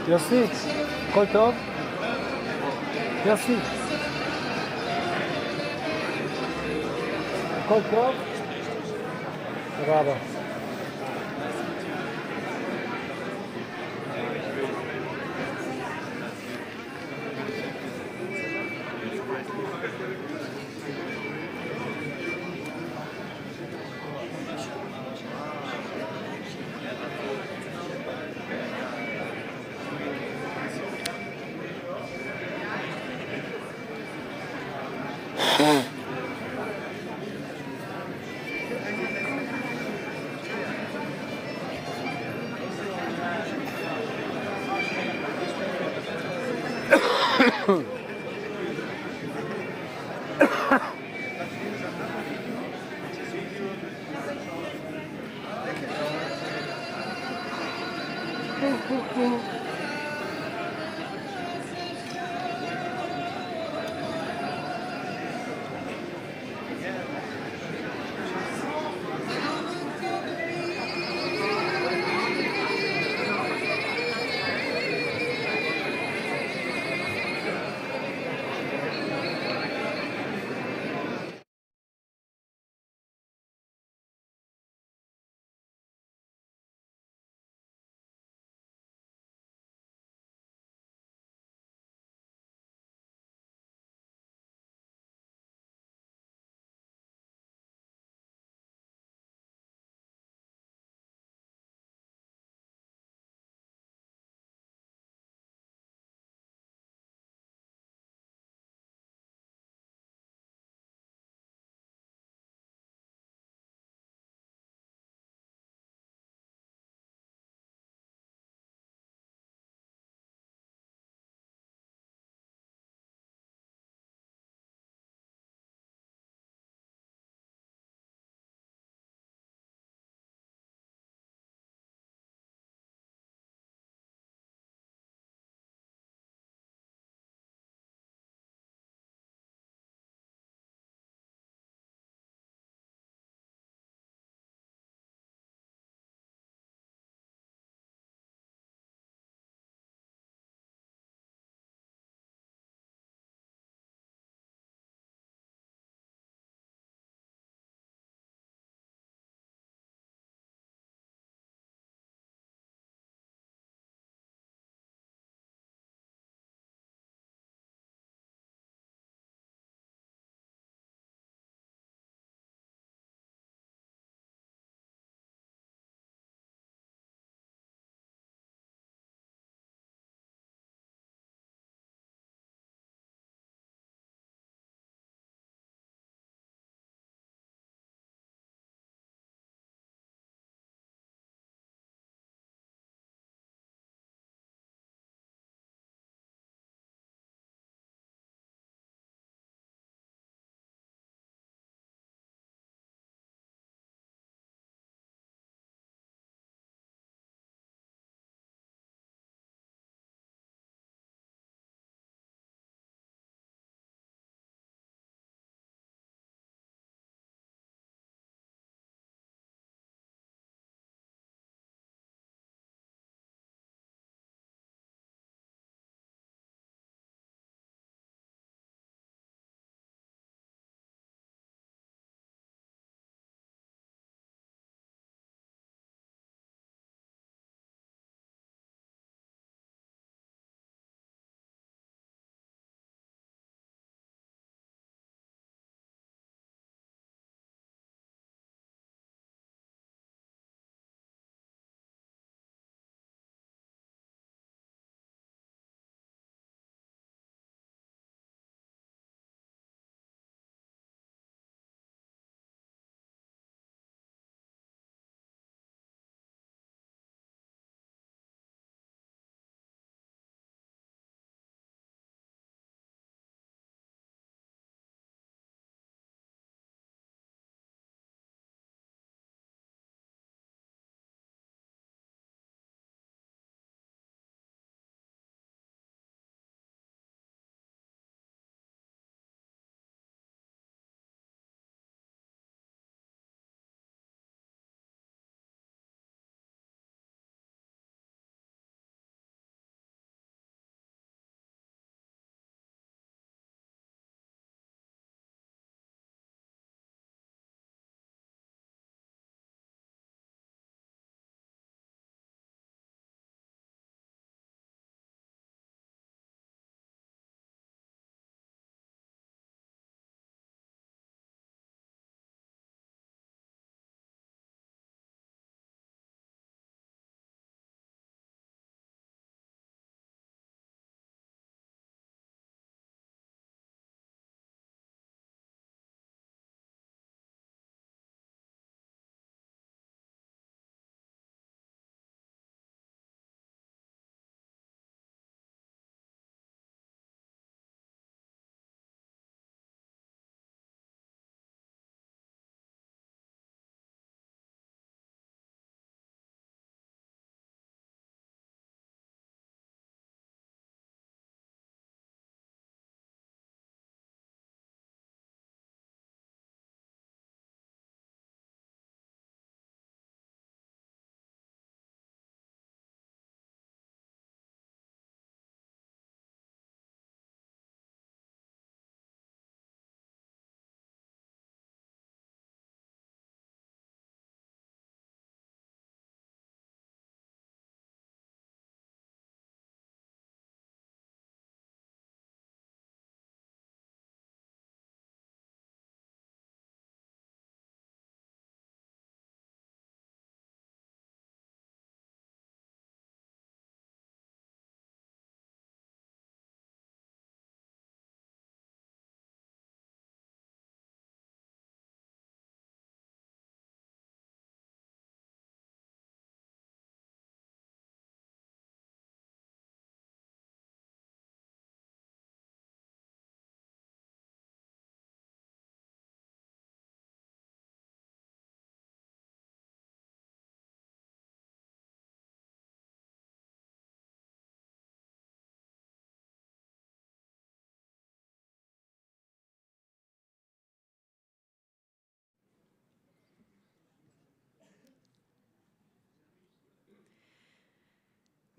יוסי, הכל טוב? יוסי. הכל טוב? תודה רבה.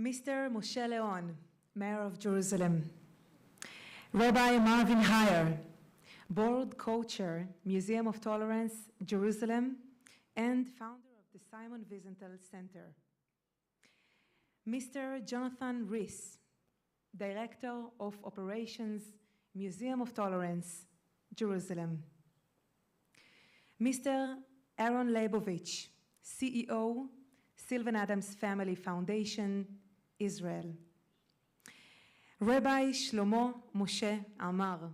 Mr. Moshe Leon, Mayor of Jerusalem. Rabbi Marvin Heyer, Board Co-Chair, Museum of Tolerance, Jerusalem, and founder of the Simon Wiesenthal Center. Mr. Jonathan Rees, Director of Operations, Museum of Tolerance, Jerusalem. Mr. Aaron Leibovich, CEO, Sylvan Adams Family Foundation, Israel. Rabbi Shlomo Moshe Amar,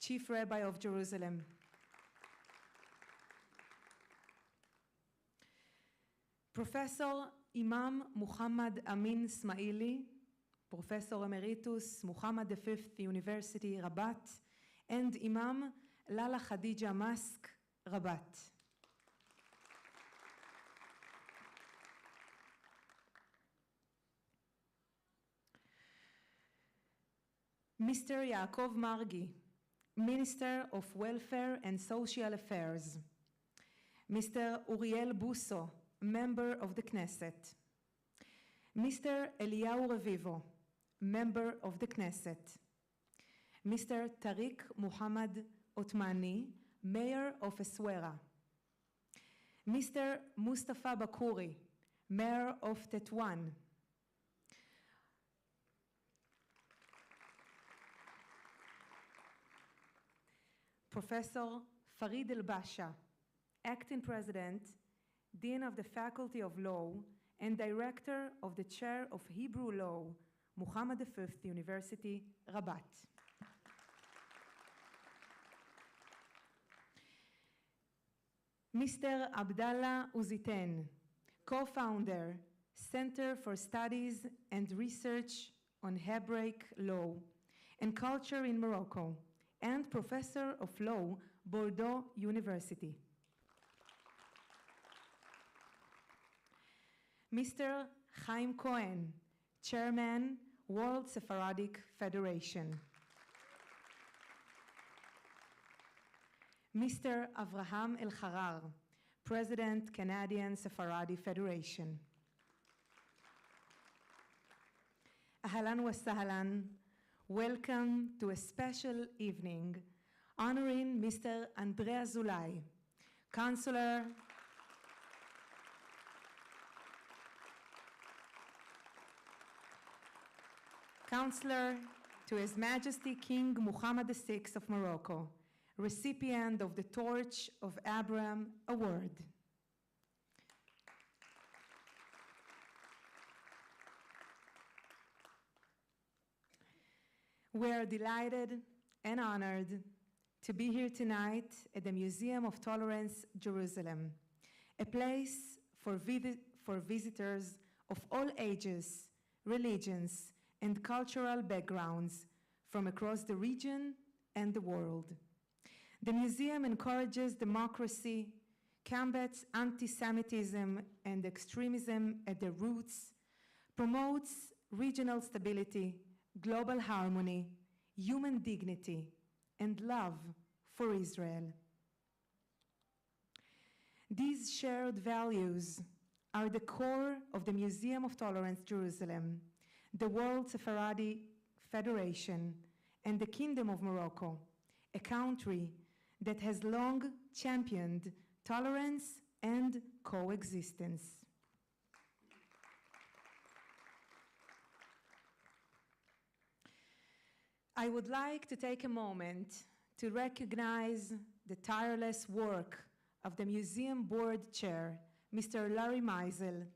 Chief Rabbi of Jerusalem. Professor Imam Muhammad Amin Smaili, Professor Emeritus Muhammad V University, Rabat, and Imam Lala Khadija Mosque, Rabat. Mr. Yaakov Margi, Minister of Welfare and Social Affairs. Mr. Uriel Busso, Member of the Knesset. Mr. Eliyahu Revivo, Member of the Knesset. Mr. Tariq Muhammad Otmani, Mayor of Eswera. Mr. Mustafa Bakuri, Mayor of Tetuan. Professor Farid El-Basha, Acting President, Dean of the Faculty of Law, and Director of the Chair of Hebrew Law, Muhammad V University, Rabat. Mr. Abdallah Uziten, Co-Founder, Center for Studies and Research on Hebraic Law and Culture in Morocco, and Professor of Law, Bordeaux University. Mr. Chaim Cohen, Chairman, World Sephardic Federation. Mr. Avraham El-Harar, President, Canadian Sephardi Federation. Ahlan wa sahlan. Welcome to a special evening honoring Mr. Andre Azoulay, Counselor to His Majesty King Mohammed VI of Morocco, recipient of the Torch of Abraham Award. We are delighted and honored to be here tonight at the Museum of Tolerance, Jerusalem, a place for visitors of all ages, religions, and cultural backgrounds from across the region and the world. The museum encourages democracy, combats anti-Semitism and extremism at their roots, promotes regional stability, global harmony, human dignity, and love for Israel. These shared values are the core of the Museum of Tolerance Jerusalem, the World Sephardi Federation, and the Kingdom of Morocco, a country that has long championed tolerance and coexistence. I would like to take a moment to recognize the tireless work of the Museum Board Chair, Mr. Larry Meisel,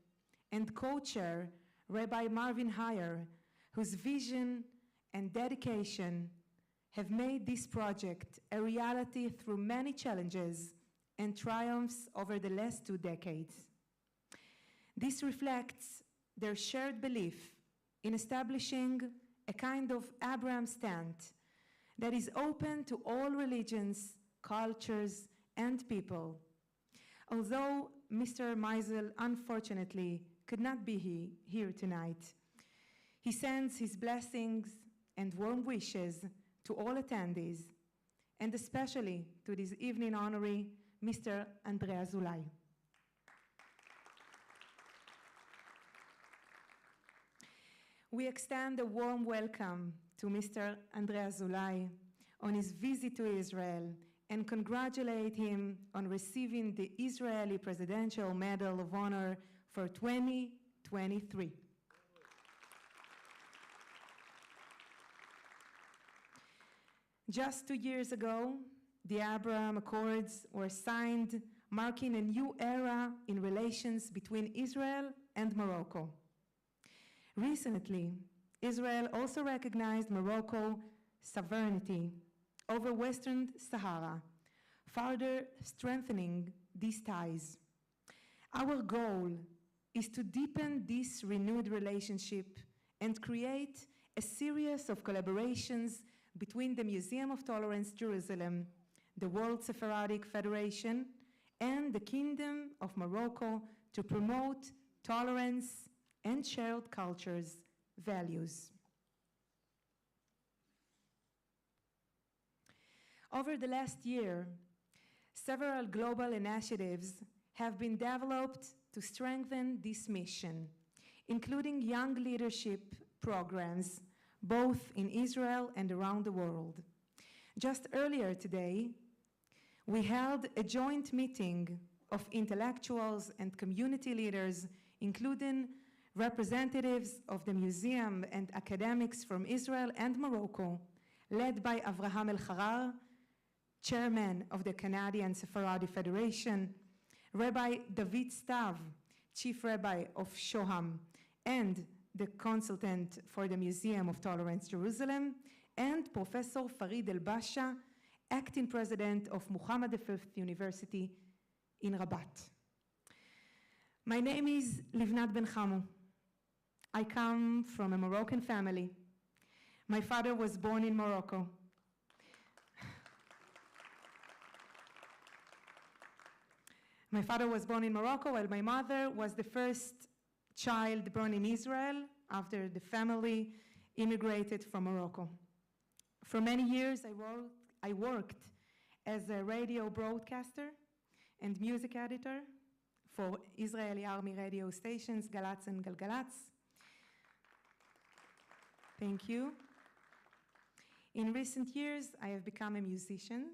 and Co-Chair, Rabbi Marvin Heyer, whose vision and dedication have made this project a reality through many challenges and triumphs over the last 2 decades. This reflects their shared belief in establishing a kind of Abraham stand that is open to all religions, cultures, and people. Although Mr. Meisel unfortunately could not be here tonight, he sends his blessings and warm wishes to all attendees, and especially to this evening honoree, Mr. Andre Azoulay. We extend a warm welcome to Mr. Andrea Zulay on his visit to Israel and congratulate him on receiving the Israeli Presidential Medal of Honor for 2023. Just 2 years ago, the Abraham Accords were signed, marking a new era in relations between Israel and Morocco. Recently, Israel also recognized Morocco's sovereignty over Western Sahara, further strengthening these ties. Our goal is to deepen this renewed relationship and create a series of collaborations between the Museum of Tolerance Jerusalem, the World Sephardic Federation, and the Kingdom of Morocco to promote tolerance and shared cultures, values. Over the last year, several global initiatives have been developed to strengthen this mission, including young leadership programs, both in Israel and around the world. Just earlier today, we held a joint meeting of intellectuals and community leaders, including representatives of the museum and academics from Israel and Morocco, led by Avraham El-Harar, chairman of the Canadian Sephardi Federation, Rabbi David Stav, chief rabbi of Shoham, and the consultant for the Museum of Tolerance Jerusalem, and Professor Farid El-Basha, acting president of Muhammad V University in Rabat. My name is Livnat Ben Chamu. I come from a Moroccan family. My father was born in Morocco. My father was born in Morocco, while my mother was the first child born in Israel after the family immigrated from Morocco. For many years, I worked as a radio broadcaster and music editor for Israeli Army radio stations, Galatz and Galgalatz. Thank you. In recent years, I have become a musician,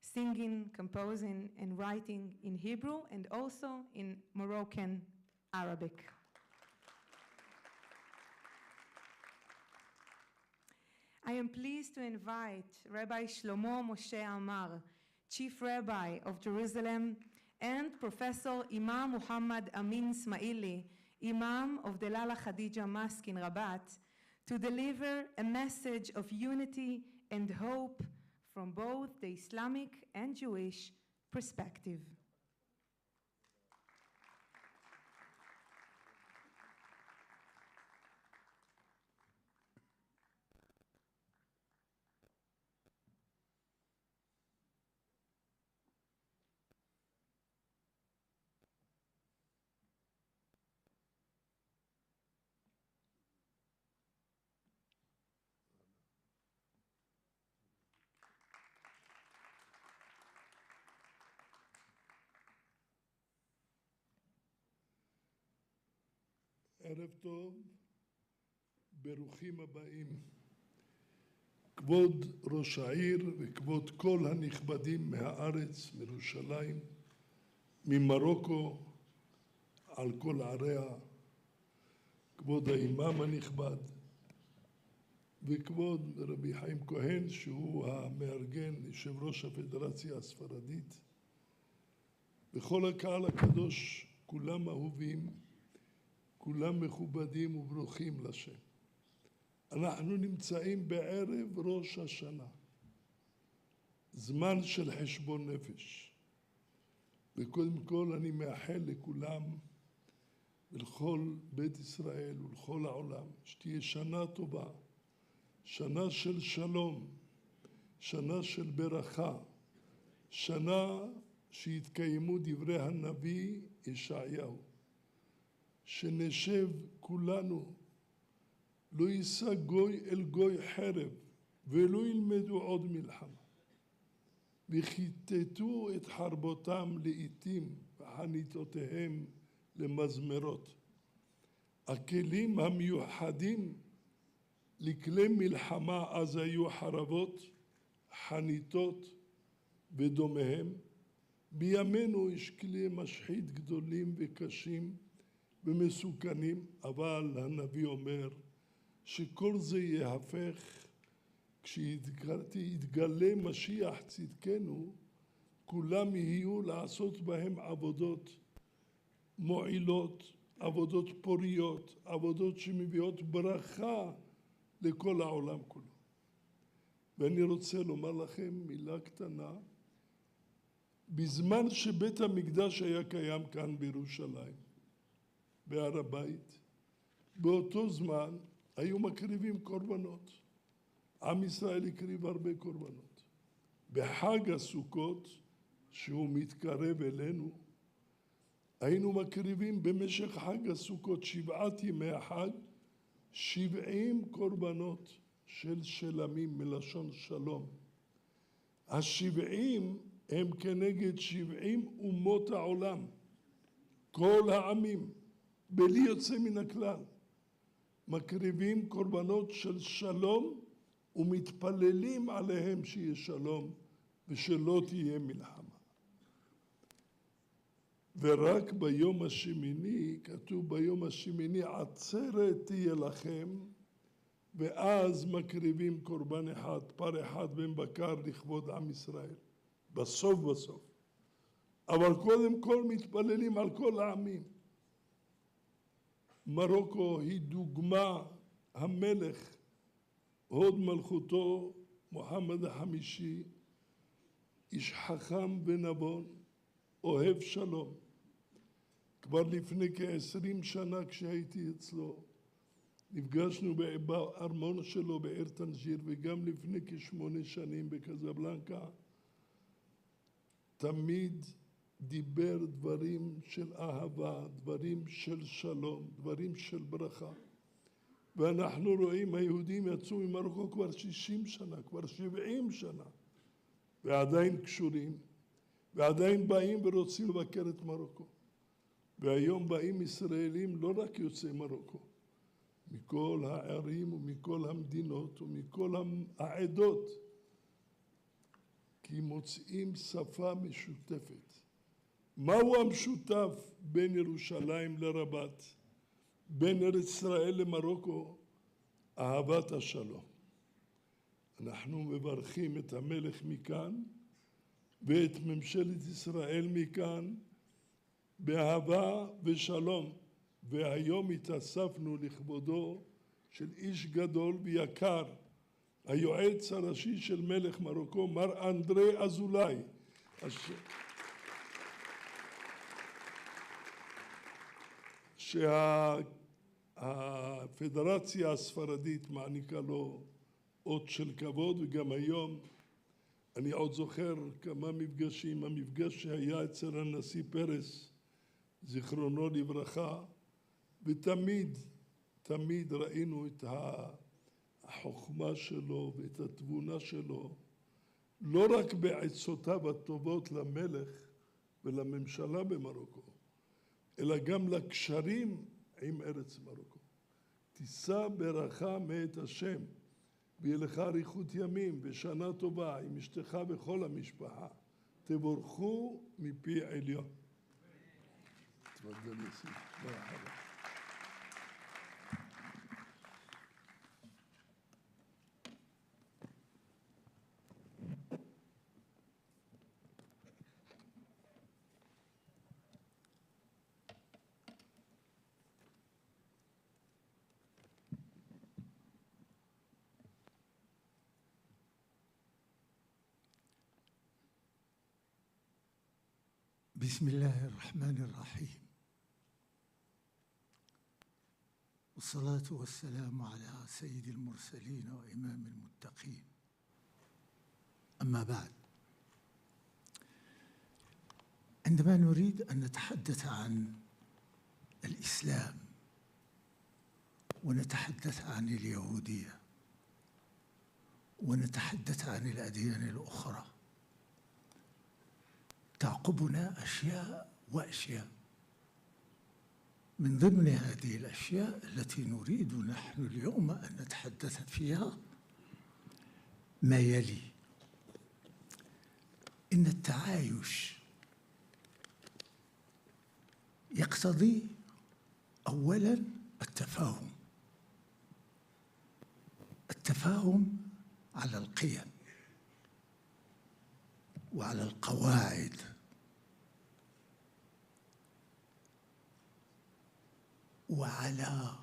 singing, composing, and writing in Hebrew and also in Moroccan Arabic. I am pleased to invite Rabbi Shlomo Moshe Amar, Chief Rabbi of Jerusalem, and Professor Imam Muhammad Amin Smaili, Imam of the Lala Khadija Mosque in Rabat, to deliver a message of unity and hope from both the Islamic and Jewish perspective. ערב טוב, ברוכים הבאים. כבוד ראש העיר וכבוד כל הנכבדים מהארץ, מירושלים, ממרוקו, על כל עריה, כבוד האימאם הנכבד, וכבוד רבי חיים כהן, שהוא המארגן, יושב ראש הפדרציה הספרדית, וכל הקהל הקדוש, כולם אהובים, כולם מכובדים וברוכים לשם. אנחנו נמצאים בערב ראש השנה, זמן של חשבון נפש. וקודם כל אני מאחל לכולם ולכל בית ישראל ולכל העולם שתהיה שנה טובה, שנה של שלום, שנה של ברכה, שנה שיתקיימו דברי הנביא ישעיהו, שנשב כולנו, לא יישא גוי אל גוי חרב, ולא ילמדו עוד מלחמה. וכיתתו את חרבותם לעיתים וחניתותיהם למזמרות. הכלים המיוחדים לכלי מלחמה אז היו חרבות, חניתות ודומיהם. בימינו יש כלי משחית גדולים וקשים ומסוכנים, אבל הנביא אומר שכל זה יהפך כשיתגלה משיח צדקנו, כולם יהיו לעשות בהם עבודות מועילות, עבודות פוריות, עבודות שמביאות ברכה לכל העולם כולו. ואני רוצה לומר לכם מילה קטנה. בזמן שבית המקדש היה קיים כאן בירושלים, בהר הבית, באותו זמן היו מקריבים קורבנות. עם ישראל הקריב הרבה קורבנות. בחג הסוכות, שהוא מתקרב אלינו, היינו מקריבים במשך חג הסוכות 7 ימי החג 70 קורבנות של שלמים מלשון שלום. ה70 הם כנגד 70 אומות העולם, כל העמים, בלי יוצא מן הכלל, מקריבים קורבנות של שלום ומתפללים עליהם שיהיה שלום ושלא תהיה מלחמה. ורק ביום השמיני, כתוב ביום השמיני, עצרת תהיה לכם, ואז מקריבים קורבן אחד, פר אחד בן בקר לכבוד עם ישראל. בסוף. אבל קודם כל מתפללים על כל העמים. מרוקו היא דוגמה, המלך, הוד מלכותו, מוחמד החמישי, איש חכם ונבון, אוהב שלום. כבר לפני כ20 שנה כשהייתי אצלו, נפגשנו בארמון שלו בעיר טנג'יר, וגם לפני כ8 שנים בקזבלנקה, תמיד דיבר דברים של אהבה, דברים של שלום, דברים של ברכה. ואנחנו רואים, היהודים יצאו ממרוקו כבר 60 שנה, כבר 70 שנה, ועדיין קשורים, ועדיין באים ורוצים לבקר את מרוקו. והיום באים ישראלים לא רק יוצאי מרוקו, מכל הערים ומכל המדינות ומכל העדות, כי מוצאים שפה משותפת. מהו המשותף בין ירושלים לרבת, בין ארץ ישראל למרוקו? אהבת השלום. אנחנו מברכים את המלך מכאן ואת ממשלת ישראל מכאן באהבה ושלום. והיום התאספנו לכבודו של איש גדול ויקר, היועץ הראשי של מלך מרוקו, מר אנדרי אזולאי, שהפדרציה הספרדית מעניקה לו אות של כבוד. וגם היום אני עוד זוכר כמה מפגשים, המפגש שהיה אצל הנשיא פרס, זיכרונו לברכה, ותמיד ראינו את החוכמה שלו ואת התבונה שלו, לא רק בעצותיו הטובות למלך ולממשלה במרוקו, אלא גם לקשרים עם ארץ מרוקו. תישא ברכה מאת השם, ויהיה לך אריכות ימים ושנה טובה עם אשתך וכל המשפחה. תבורכו מפי עליון. תפדל יוסי. מרחבה. بسم الله الرحمن الرحيم، والصلاة والسلام على سيد المرسلين وإمام المتقين. أما بعد، عندما نريد أن نتحدث عن الإسلام ونتحدث عن اليهودية ونتحدث عن الأديان الأخرى، تعقبنا أشياء وأشياء. من ضمن هذه الأشياء التي نريد نحن اليوم أن نتحدث فيها ما يلي: إن التعايش يقتضي أولاً التفاهم على القيم وعلى القواعد وعلى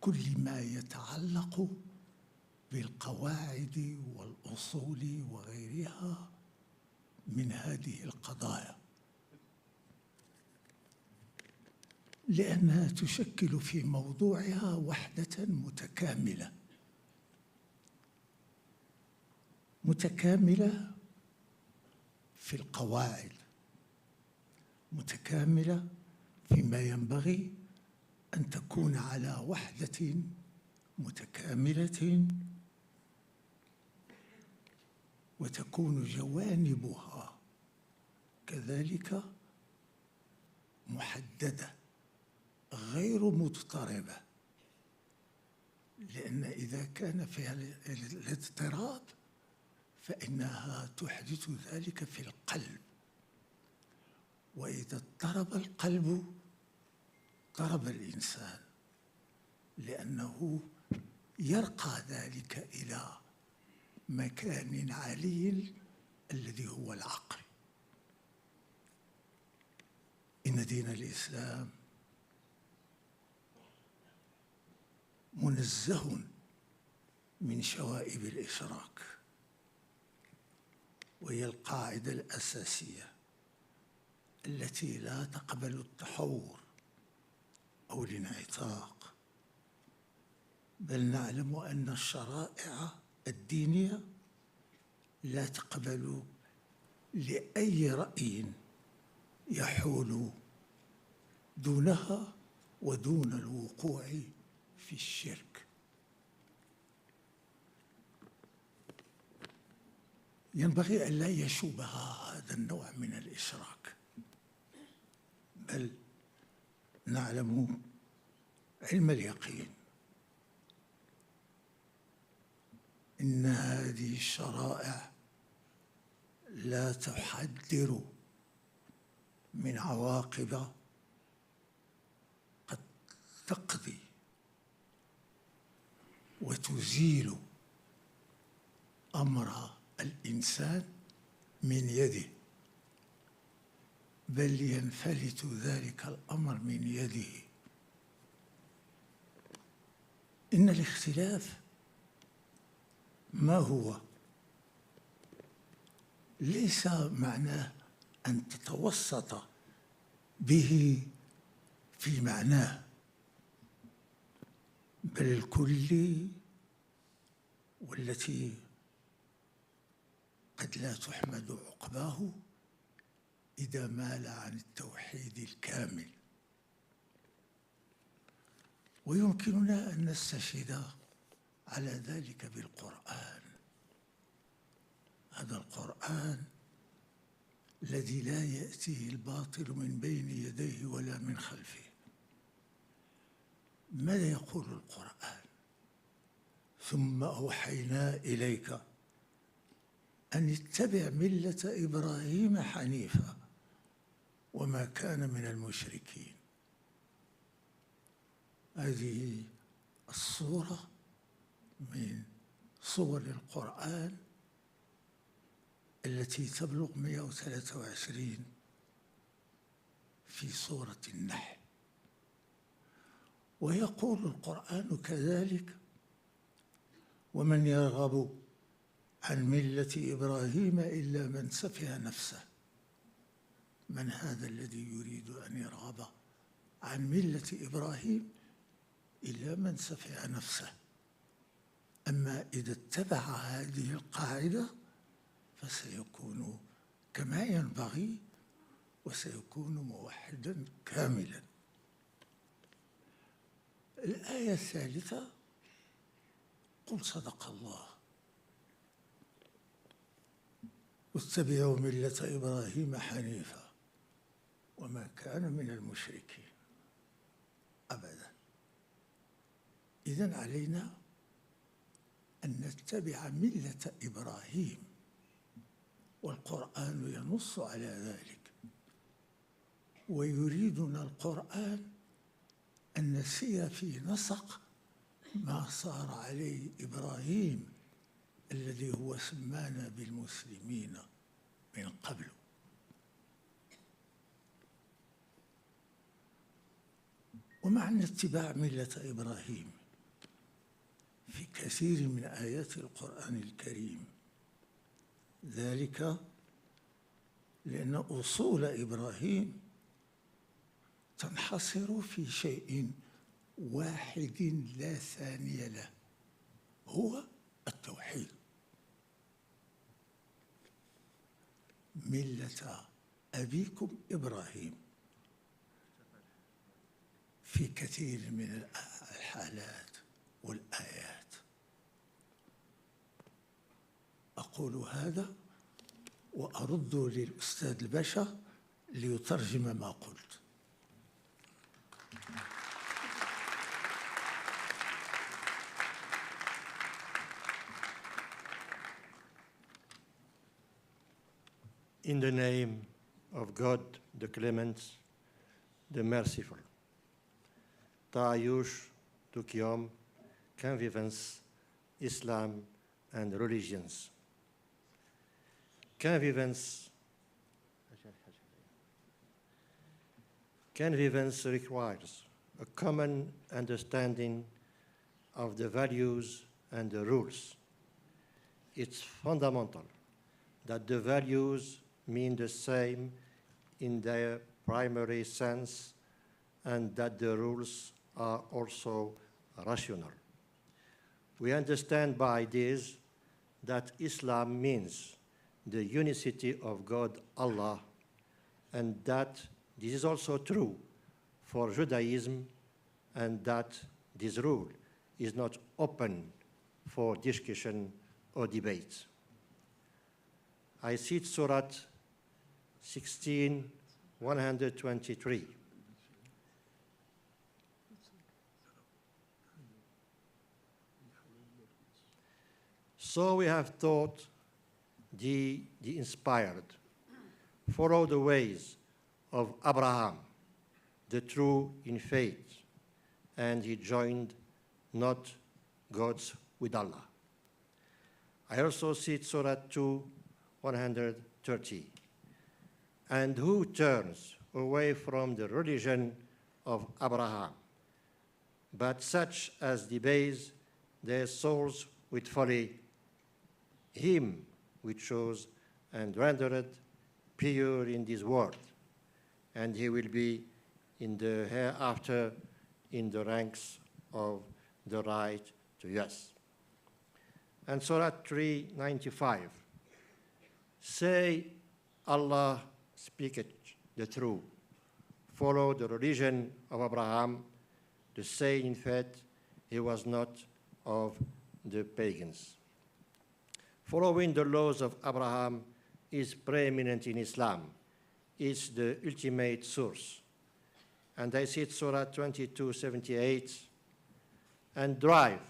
كل ما يتعلق بالقواعد والأصول وغيرها من هذه القضايا، لأنها تشكل في موضوعها وحدة متكاملة في القواعد، متكاملة فيما ينبغي أن تكون على وحدة متكاملة، وتكون جوانبها كذلك محددة غير مضطربة، لأن إذا كان فيها الاضطراب فإنها تحدث ذلك في القلب، وإذا اضطرب القلب اضطرب الإنسان، لأنه يرقى ذلك إلى مكان عالي الذي هو العقل. إن دين الإسلام منزه من شوائب الإشراك، وهي القاعدة الأساسية التي لا تقبل التحور أو الانعتاق، بل نعلم أن الشرائع الدينية لا تقبل لأي رأي يحول دونها ودون الوقوع في الشرك. ينبغي أن لا يشوبها هذا النوع من الإشراك، بل نعلم علم اليقين إن هذه الشرائع لا تحذر من عواقب قد تقضي وتزيل أمر الإنسان من يده، بل ينفلت ذلك الأمر من يده. إن الاختلاف ما هو؟ ليس معناه أن تتوسط به في معناه، بل الكلي والتي قد لا تحمد عقباه إذا مال عن التوحيد الكامل. ويمكننا أن نستشهد على ذلك بالقرآن، هذا القرآن الذي لا يأتيه الباطل من بين يديه ولا من خلفه. ماذا يقول القرآن؟ ثم أوحينا إليك أن اتبع ملة إبراهيم حنيفا وما كان من المشركين. هذه الصورة من صور القرآن التي تبلغ 123 في سورة النحل. ويقول القرآن كذلك: ومن يرغب عن ملة إبراهيم إلا من سفه نفسه. من هذا الذي يريد أن يرغب عن ملة إبراهيم إلا من سفه نفسه؟ أما إذا اتبع هذه القاعدة فسيكون كما ينبغي وسيكون موحدا كاملا. الآية الثالثة: قل صدق الله واتبعوا ملة إبراهيم حنيفا وما كان من المشركين. إذن علينا أن نتبع ملة إبراهيم، والقرآن ينص على ذلك، ويريدنا القرآن أن نسير في نسق ما صار عليه إبراهيم الذي هو سمانا بالمسلمين من قبل. ومعنى اتباع ملة إبراهيم في كثير من آيات القرآن الكريم ذلك لأن أصول إبراهيم تنحصر في شيء واحد لا ثاني له، هو التوحيد. ملة أبيكم إبراهيم في كثير من الحالات والآيات. أقول هذا وأرد للأستاذ الباشا ليترجم ما قلت. In the name of God, the Clement, the Merciful. Ta'ayush, Tukyom, Convivence, Islam and Religions. Convivence requires a common understanding of the values and the rules. It's fundamental that the values mean the same in their primary sense and that the rules are also rational. We understand by this that Islam means the unicity of God, Allah, and that this is also true for Judaism, and that this rule is not open for discussion or debate. I cite Surah 16:123. So we have taught the inspired, follow the ways of Abraham, the true in faith, and he joined not gods with Allah. I also cite Surah 2:130. And who turns away from the religion of Abraham, but such as debase their souls with folly, him we chose and rendered pure in this world, and he will be in the hereafter in the ranks of the right to yes. And Surah 3:95, say Allah speaketh the truth, follow the religion of Abraham, the saying in faith he was not of the pagans. Following the laws of Abraham is preeminent in Islam. It's the ultimate source. And I cite Surah 22:78, and drive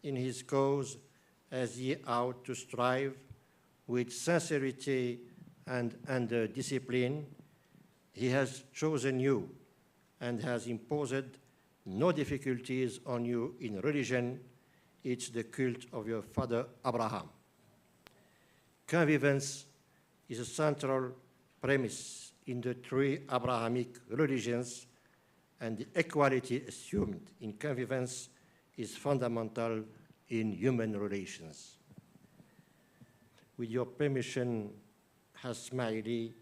in his cause as ye ought to strive with sincerity and under discipline. He has chosen you and has imposed no difficulties on you in religion. It's the cult of your father Abraham. Convivence is a central premise in the three Abrahamic religions, and the equality assumed in convivence is fundamental in human relations. With your permission, Hasmaili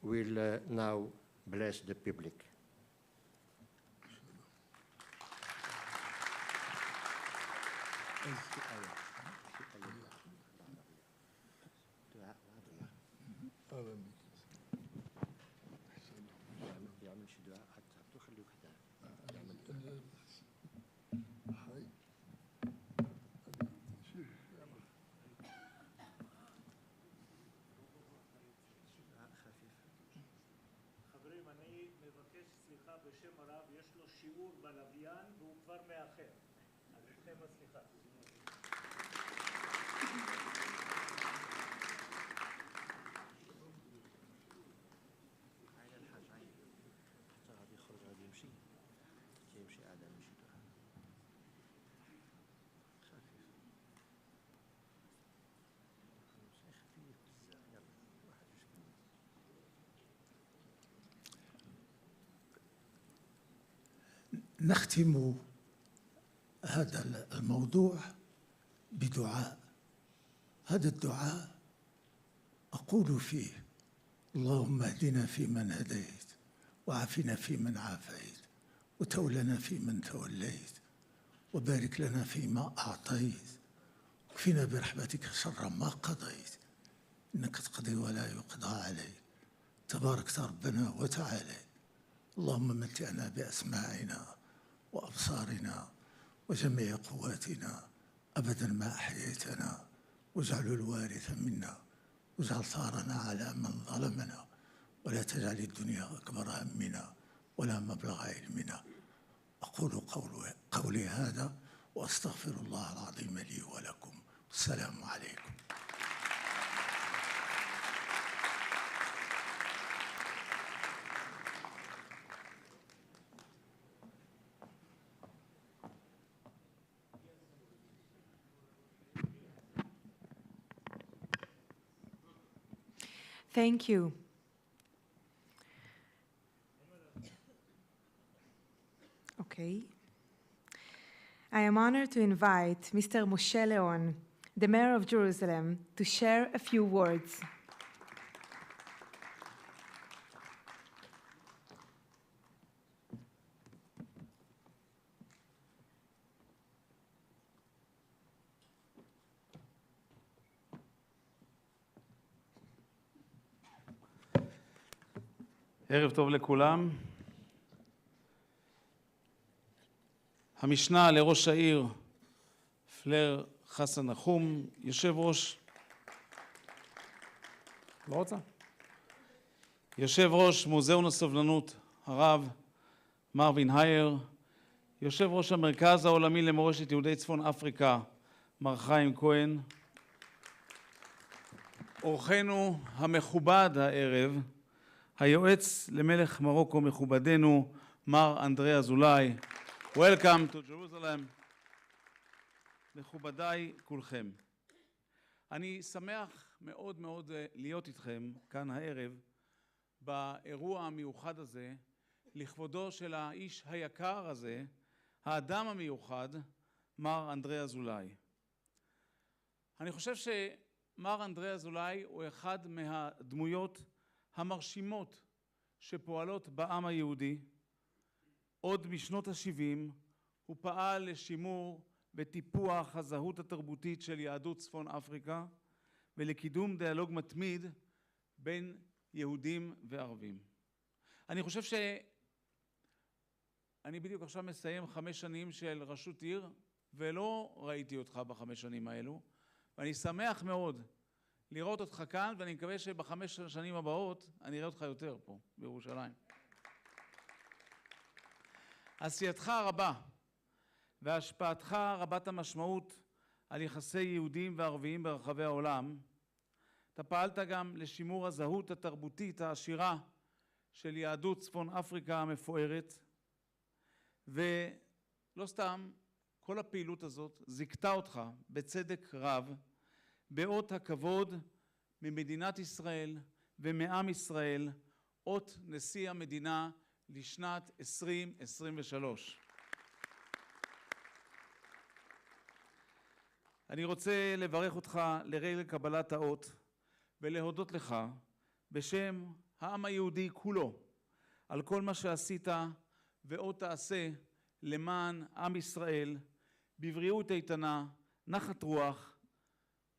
will now bless the public. בשם הרב, יש לו שיעור בלוויין והוא כבר מאחר. نختم هذا الموضوع بدعاء. هذا الدعاء أقول فيه: اللهم اهدنا فيمن هديت، وعافنا فيمن عافيت، وتولنا فيمن توليت، وبارك لنا فيما أعطيت، وكفنا برحمتك شر ما قضيت، إنك تقضي ولا يقضى عليك، تباركت ربنا وتعالى. اللهم متعنا بأسماعنا وأبصارنا وجميع قواتنا أبدا ما أحييتنا، واجعل الوارث منا، واجعل ثارنا على من ظلمنا، ولا تجعل الدنيا أكبر همنا ولا مبلغ علمنا. أقول قولي هذا وأستغفر الله العظيم لي ولكم. السلام عليكم. Thank you. Okay. I am honored to invite Mr. Moshe Leon, the Mayor of Jerusalem, to share a few words. ערב טוב לכולם. המשנה לראש העיר פלר חסן נחום, יושב ראש, לא רוצה? יושב ראש מוזיאון הסובלנות הרב מרווין הייר, יושב ראש המרכז העולמי למורשת יהודי צפון אפריקה מר חיים כהן, אורחנו המכובד הערב, היועץ למלך מרוקו מכובדנו מר אנדרי אזולאי. Welcome to Jerusalem. מכובדיי כולכם. אני שמח מאוד מאוד להיות איתכם כאן הערב באירוע המיוחד הזה לכבודו של האיש היקר הזה, האדם המיוחד, מר אנדרי אזולאי. אני חושב שמר אנדרי אזולאי הוא אחד מהדמויות המרשימות שפועלות בעם היהודי. עוד משנות ה-70 הוא פעל לשימור וטיפוח הזהות התרבותית של יהדות צפון אפריקה ולקידום דיאלוג מתמיד בין יהודים וערבים. אני חושב שאני בדיוק עכשיו מסיים 5 שנים של ראשות עיר ולא ראיתי אותך ב5 שנים האלו, ואני שמח מאוד לראות אותך כאן, ואני מקווה שב5 שנים הבאות אני אראה אותך יותר פה בירושלים. עשייתך הרבה והשפעתך רבת המשמעות על יחסי יהודים וערביים ברחבי העולם. אתה פעלת גם לשימור הזהות התרבותית העשירה של יהדות צפון אפריקה המפוארת, ולא סתם כל הפעילות הזאת זיכתה אותך בצדק רב באות הכבוד ממדינת ישראל ומעם ישראל, אות נשיא המדינה לשנת 2023. אני רוצה לברך אותך לרגל קבלת האות ולהודות לך בשם העם היהודי כולו על כל מה שעשית ועוד תעשה למען עם ישראל בבריאות איתנה, נחת רוח.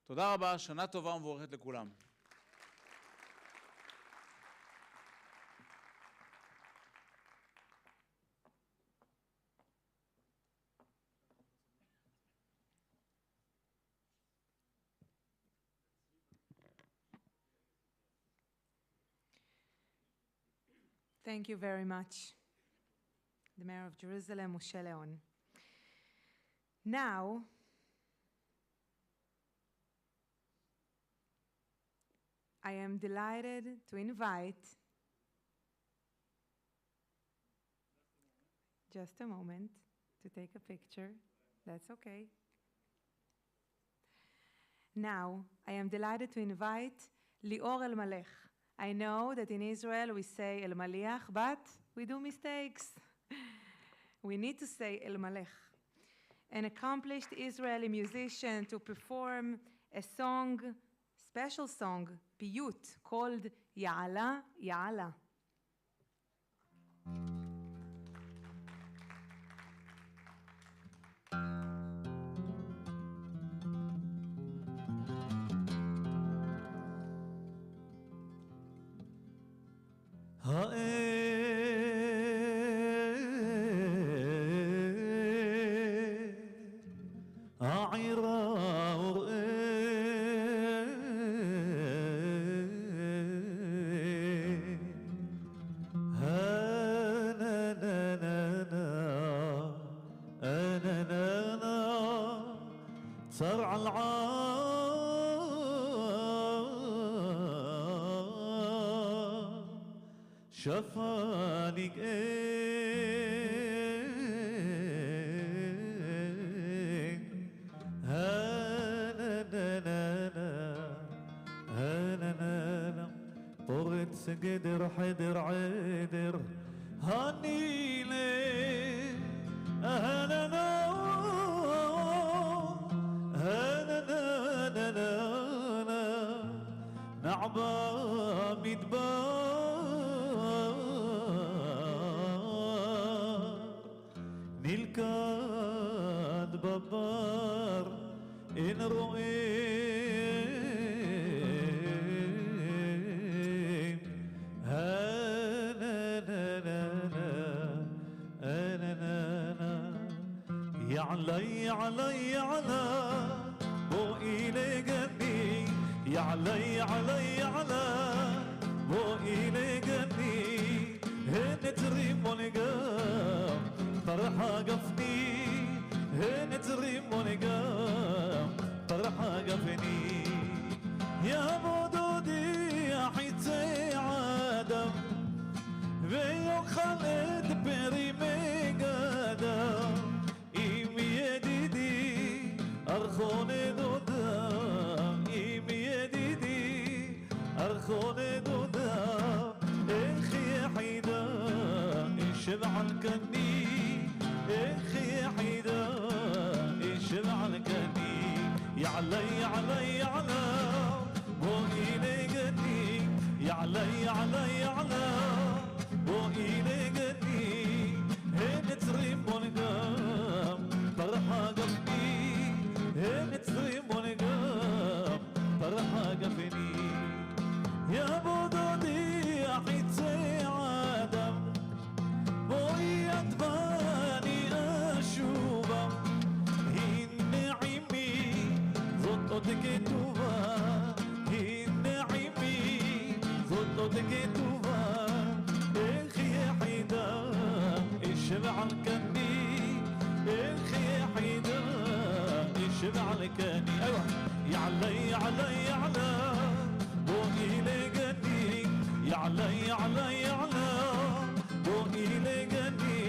תודה רבה, שנה טובה ומבורכת לכולם. Thank you very much, the Mayor of Jerusalem, Moshe Leon. Now, I am delighted to invite, just a moment to take a picture, that's okay. Now, I am delighted to invite Lior El-Malech. I know that in Israel we say El-Maliach, but we do mistakes. We need to say El-Malech, an accomplished Israeli musician, to perform a song, special song, piyut, called Ya'ala, Ya'ala. صرع العار شفاني طرت سقدر حدر عدر هاني لي أهلنا نعبا مدبار نلكاد ببار إن رؤيم يعلي علي على وإلي قلبي يعلي علي على وإلي قلبي هن تريم ونقام طرحة قفني هن تريم ونقام طرحة قفني يا مودودي يا حيتي عادم بيوم خالد بريمي قدم إيمي يديدي أرخوني دودام إيمي يديدي أرخوني دودام إخي حيدا إشبع الكني إخي حيدا إشبع الكني يعلي علي على وإلي قدي يعلي علي على وإلي قدي هن تريم ونقام طرحة قلبي هن تريم ونقام طرحة قلبي يا بودودي يا حيتي عادم بوي أدباني أشوبا هن عمي ضدك توبا هن عمي ضدك توبا إخي حيدا إشبع الكني إخي حيدا إشبع الكني أيوة يعلي علي على وإلي قني يعلي علي على وإلي قني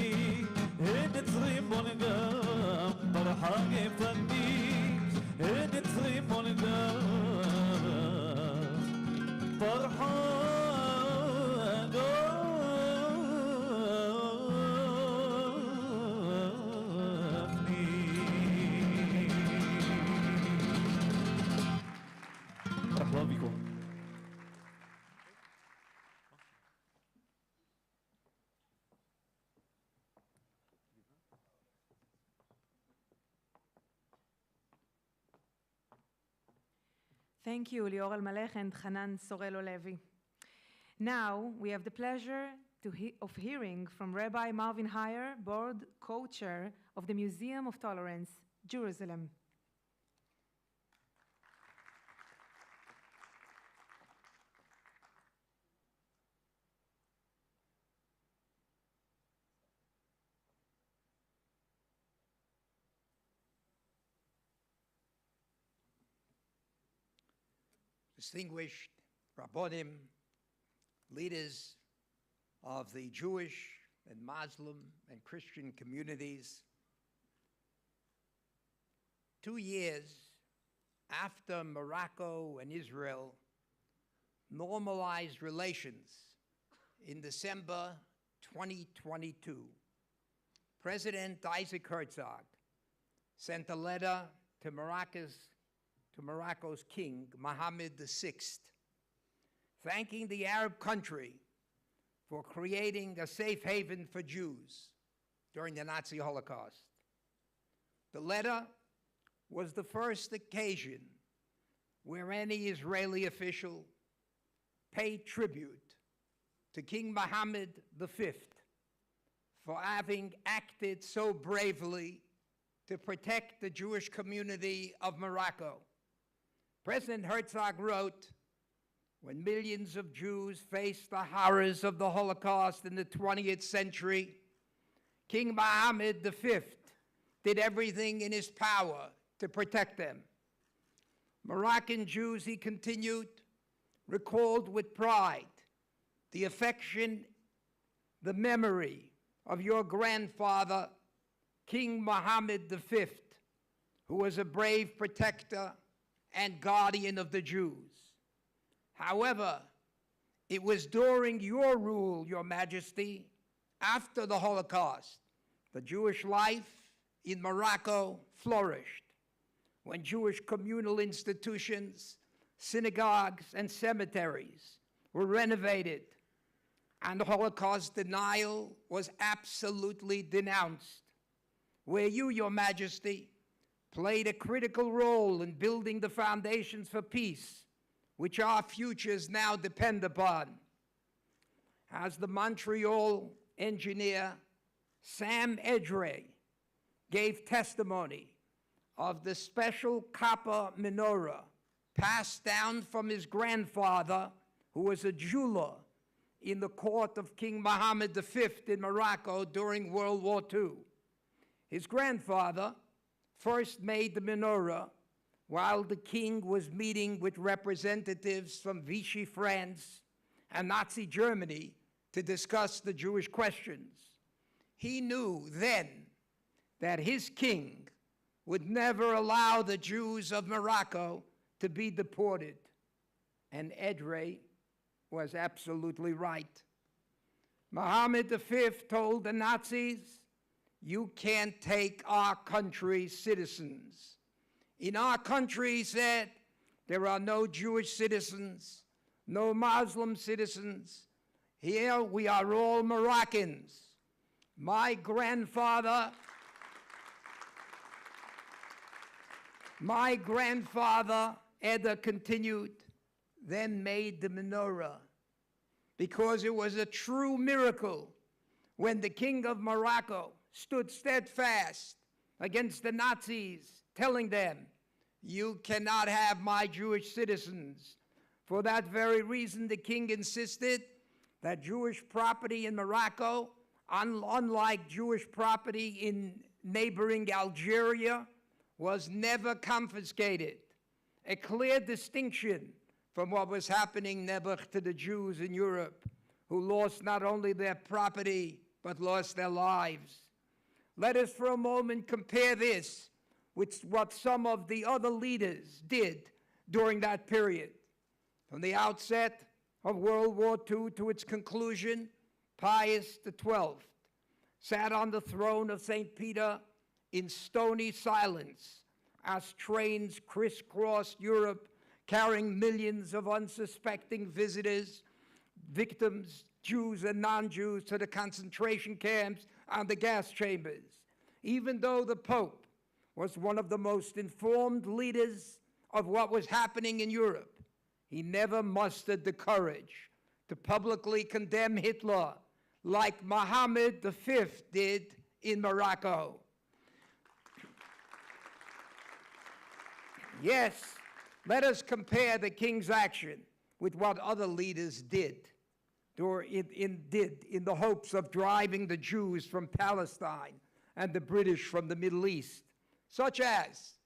هن تريم ونقام طرحة فني هن تريم ونقام طرحة مرحبا بكم. Thank you, Lior El-Malech and Hanan Sorelo Levi. Now, we have the pleasure of hearing from Rabbi Marvin Heyer, board co-chair of the Museum of Tolerance, Jerusalem. distinguished Rabbonim, leaders of the Jewish and Muslim and Christian communities, 2 years after Morocco and Israel normalized relations in December 2022, President Isaac Herzog sent a letter to Morocco's king, Mohammed VI, thanking the Arab country for creating a safe haven for Jews during the Nazi Holocaust. The letter was the first occasion where any Israeli official paid tribute to King Mohammed V for having acted so bravely to protect the Jewish community of Morocco. President Herzog wrote, "When millions of Jews faced the horrors of the Holocaust in the 20th century, King Mohammed V did everything in his power to protect them. Moroccan Jews," he continued, "recalled with pride the affection, the memory of your grandfather, King Mohammed V, who was a brave protector and guardian of the Jews. However, it was during your rule, Your Majesty, after the Holocaust, the Jewish life in Morocco flourished, when Jewish communal institutions, synagogues, and cemeteries were renovated, and Holocaust denial was absolutely denounced, where you, Your Majesty, played a critical role in building the foundations for peace, which our futures now depend upon. As the Montreal engineer Sam Edrei gave testimony of the special copper menorah passed down from his grandfather, who was a jeweler in the court of King Mohammed V in Morocco during World War II. His grandfather first made the menorah while the king was meeting with representatives from Vichy France and Nazi Germany to discuss the Jewish questions. He knew then that his king would never allow the Jews of Morocco to be deported. And Edrei was absolutely right. Mohammed V told the Nazis, "You can't take our country's citizens." In our country, he said, there are no Jewish citizens, no Muslim citizens. Here we are all Moroccans. My grandfather, Eda continued, then made the menorah, because it was a true miracle when the king of Morocco stood steadfast against the Nazis, telling them, "You cannot have my Jewish citizens." For that very reason, the king insisted that Jewish property in Morocco, unlike Jewish property in neighboring Algeria, was never confiscated. A clear distinction from what was happening to the Jews in Europe, who lost not only their property, but lost their lives. Let us for a moment compare this with what some of the other leaders did during that period. From the outset of World War II to its conclusion, Pius XII sat on the throne of St. Peter in stony silence as trains crisscrossed Europe, carrying millions of unsuspecting visitors, victims, Jews and non-Jews, to the concentration camps and the gas chambers. Even though the Pope was one of the most informed leaders of what was happening in Europe, he never mustered the courage to publicly condemn Hitler like Mohammed V did in Morocco. Yes, let us compare the king's action with what other leaders did in the hopes of driving the Jews from Palestine and the British from the Middle East, such as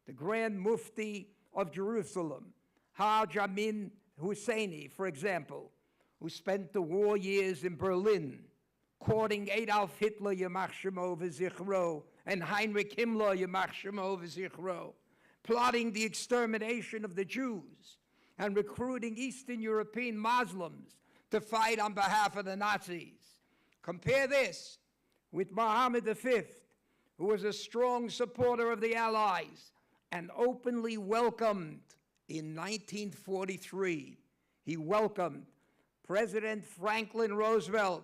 the Grand Mufti of Jerusalem, Haj Amin Husseini, for example, who spent the war years in Berlin courting Adolf Hitler, Yamach Shemo v'zichro, and Heinrich Himmler, Yamach Shemo v'zichro, plotting the extermination of the Jews and recruiting Eastern European Muslims to fight on behalf of the Nazis. Compare this with Muhammad V, who was a strong supporter of the Allies and openly welcomed in 1943. He welcomed President Franklin Roosevelt,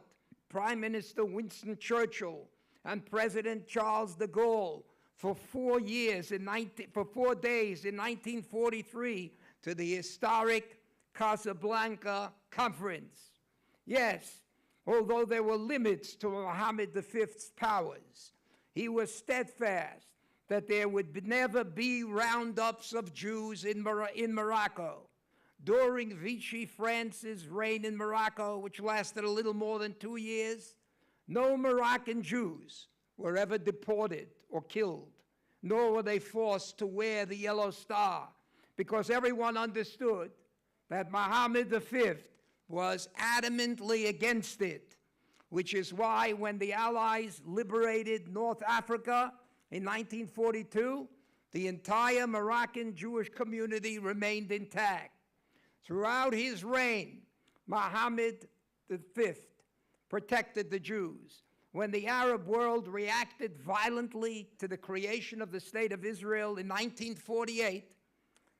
Prime Minister Winston Churchill, and President Charles de Gaulle for 4 days in 1943 to the historic Casablanca Conference. Yes, although there were limits to Muhammad V's powers, he was steadfast that there would never be roundups of Jews in Morocco. During Vichy France's reign in Morocco, which lasted a little more than 2 years, no Moroccan Jews were ever deported or killed, nor were they forced to wear the yellow star, because everyone understood that Muhammad V was adamantly against it, which is why when the Allies liberated North Africa in 1942, the entire Moroccan Jewish community remained intact. Throughout his reign, Muhammad V protected the Jews. When the Arab world reacted violently to the creation of the State of Israel in 1948,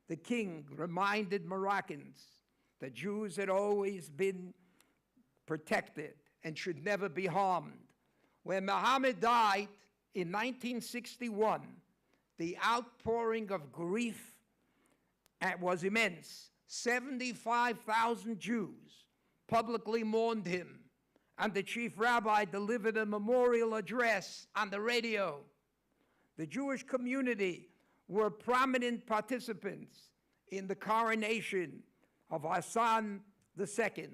the king reminded Moroccans that Jews had always been protected and should never be harmed. When Muhammad died in 1961, the outpouring of grief was immense. 75,000 Jews publicly mourned him, and the chief rabbi delivered a memorial address on the radio. The Jewish community were prominent participants in the coronation of Hassan II.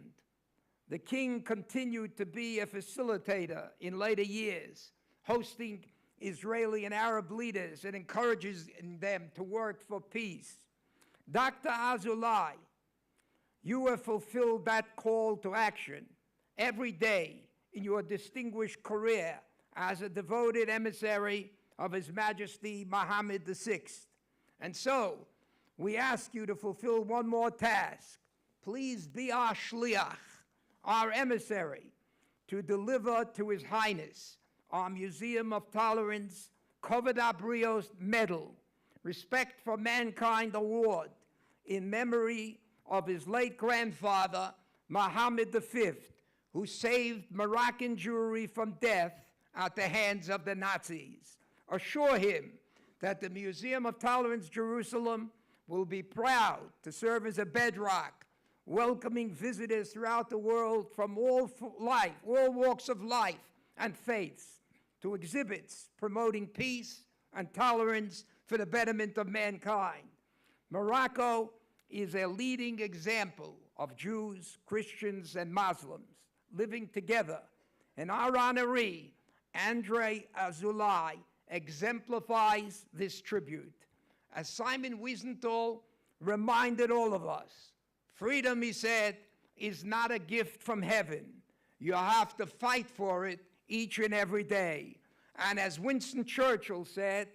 The king continued to be a facilitator in later years, hosting Israeli and Arab leaders and encouraging them to work for peace. Dr. Azulai, you have fulfilled that call to action every day in your distinguished career as a devoted emissary of His Majesty Mohammed VI. And so, we ask you to fulfill one more task. Please be our shliach, our emissary, to deliver to His Highness our Museum of Tolerance Kovod HaBrios Medal, Respect for Mankind Award, in memory of his late grandfather, Mohammed V, who saved Moroccan Jewry from death at the hands of the Nazis. Assure him that the Museum of Tolerance Jerusalem will be proud to serve as a bedrock, welcoming visitors throughout the world from all walks of life and faiths, to exhibits promoting peace and tolerance for the betterment of mankind. Morocco is a leading example of Jews, Christians, and Muslims living together, and our honoree, Andre Azulai, exemplifies this tribute. As Simon Wiesenthal reminded all of us, freedom, he said, is not a gift from heaven. You have to fight for it each and every day. And as Winston Churchill said,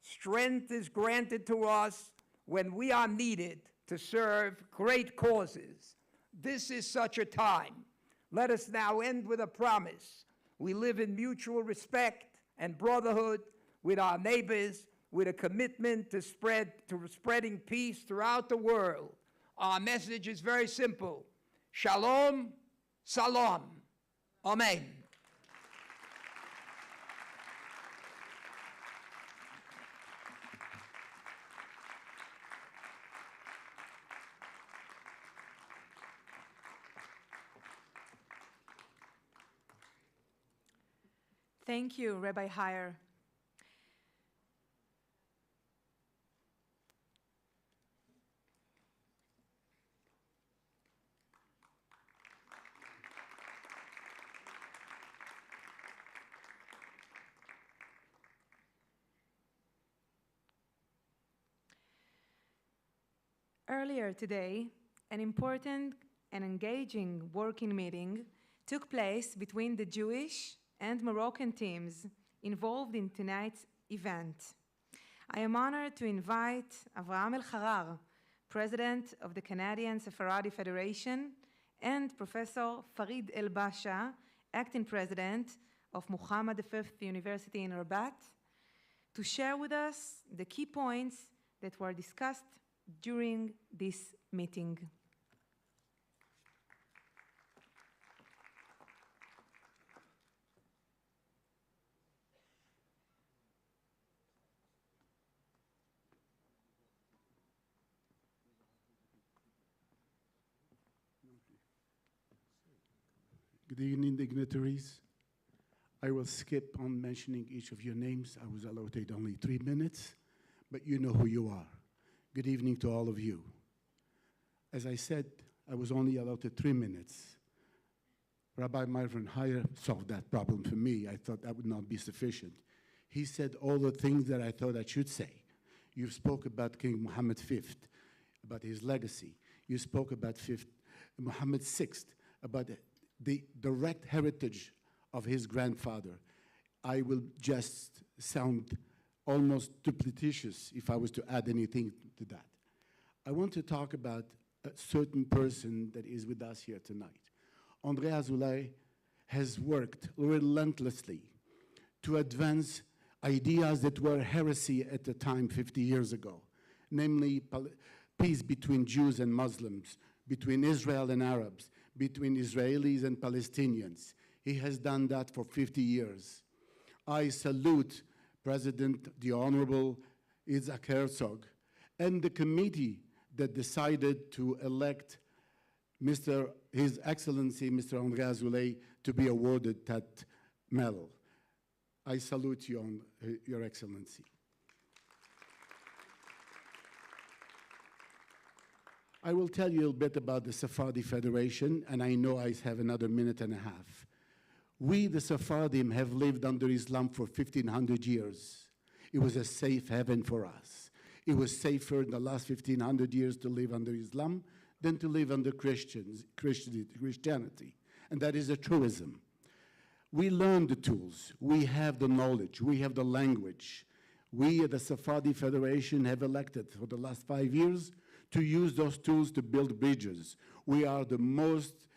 strength is granted to us when we are needed to serve great causes. This is such a time. Let us now end with a promise. We live in mutual respect and brotherhood with our neighbors, with a commitment to spreading peace throughout the world. Our message is very simple. Shalom, salam. Amen. Thank you, Rabbi Heyer. Earlier today, an important and engaging working meeting took place between the Jewish and Moroccan teams involved in tonight's event. I am honored to invite Avraham El-Harar, President of the Canadian Sephardi Federation, and Professor Farid El-Basha, Acting President of Muhammad V University in Rabat, to share with us the key points that were discussed during this meeting. Good evening, dignitaries. I will skip on mentioning each of your names. I was allotted only 3 minutes, but you know who you are. Good evening to all of you. As I said, I was only allotted 3 minutes. Rabbi Myron Heyer solved that problem for me. I thought that would not be sufficient. He said all the things that I thought I should say. You spoke about King Muhammad V, about his legacy. You spoke about Muhammad VI, about the direct heritage of his grandfather. I will just sound almost duplicitous if I was to add anything to that. I want to talk about a certain person that is with us here tonight. André Azoulay has worked relentlessly to advance ideas that were heresy at the time 50 years ago, namely peace between Jews and Muslims, between Israel and Arabs, between Israelis and Palestinians. He has done that for 50 years. I salute President, the Honorable Yitzhak Herzog, and the committee that decided to elect His Excellency, Mr. André Azoulay, to be awarded that medal. I salute you, Your Excellency. I will tell you a bit about the Sephardi Federation, and I know I have another minute and a half. We, the Sephardim, have lived under Islam for 1,500 years. It was a safe haven for us. It was safer in the last 1,500 years to live under Islam than to live under Christianity. And that is a truism. We learn the tools. We have the knowledge. We have the language. We at the Sephardi Federation have elected for the last 5 years to use those tools to build bridges. We are the most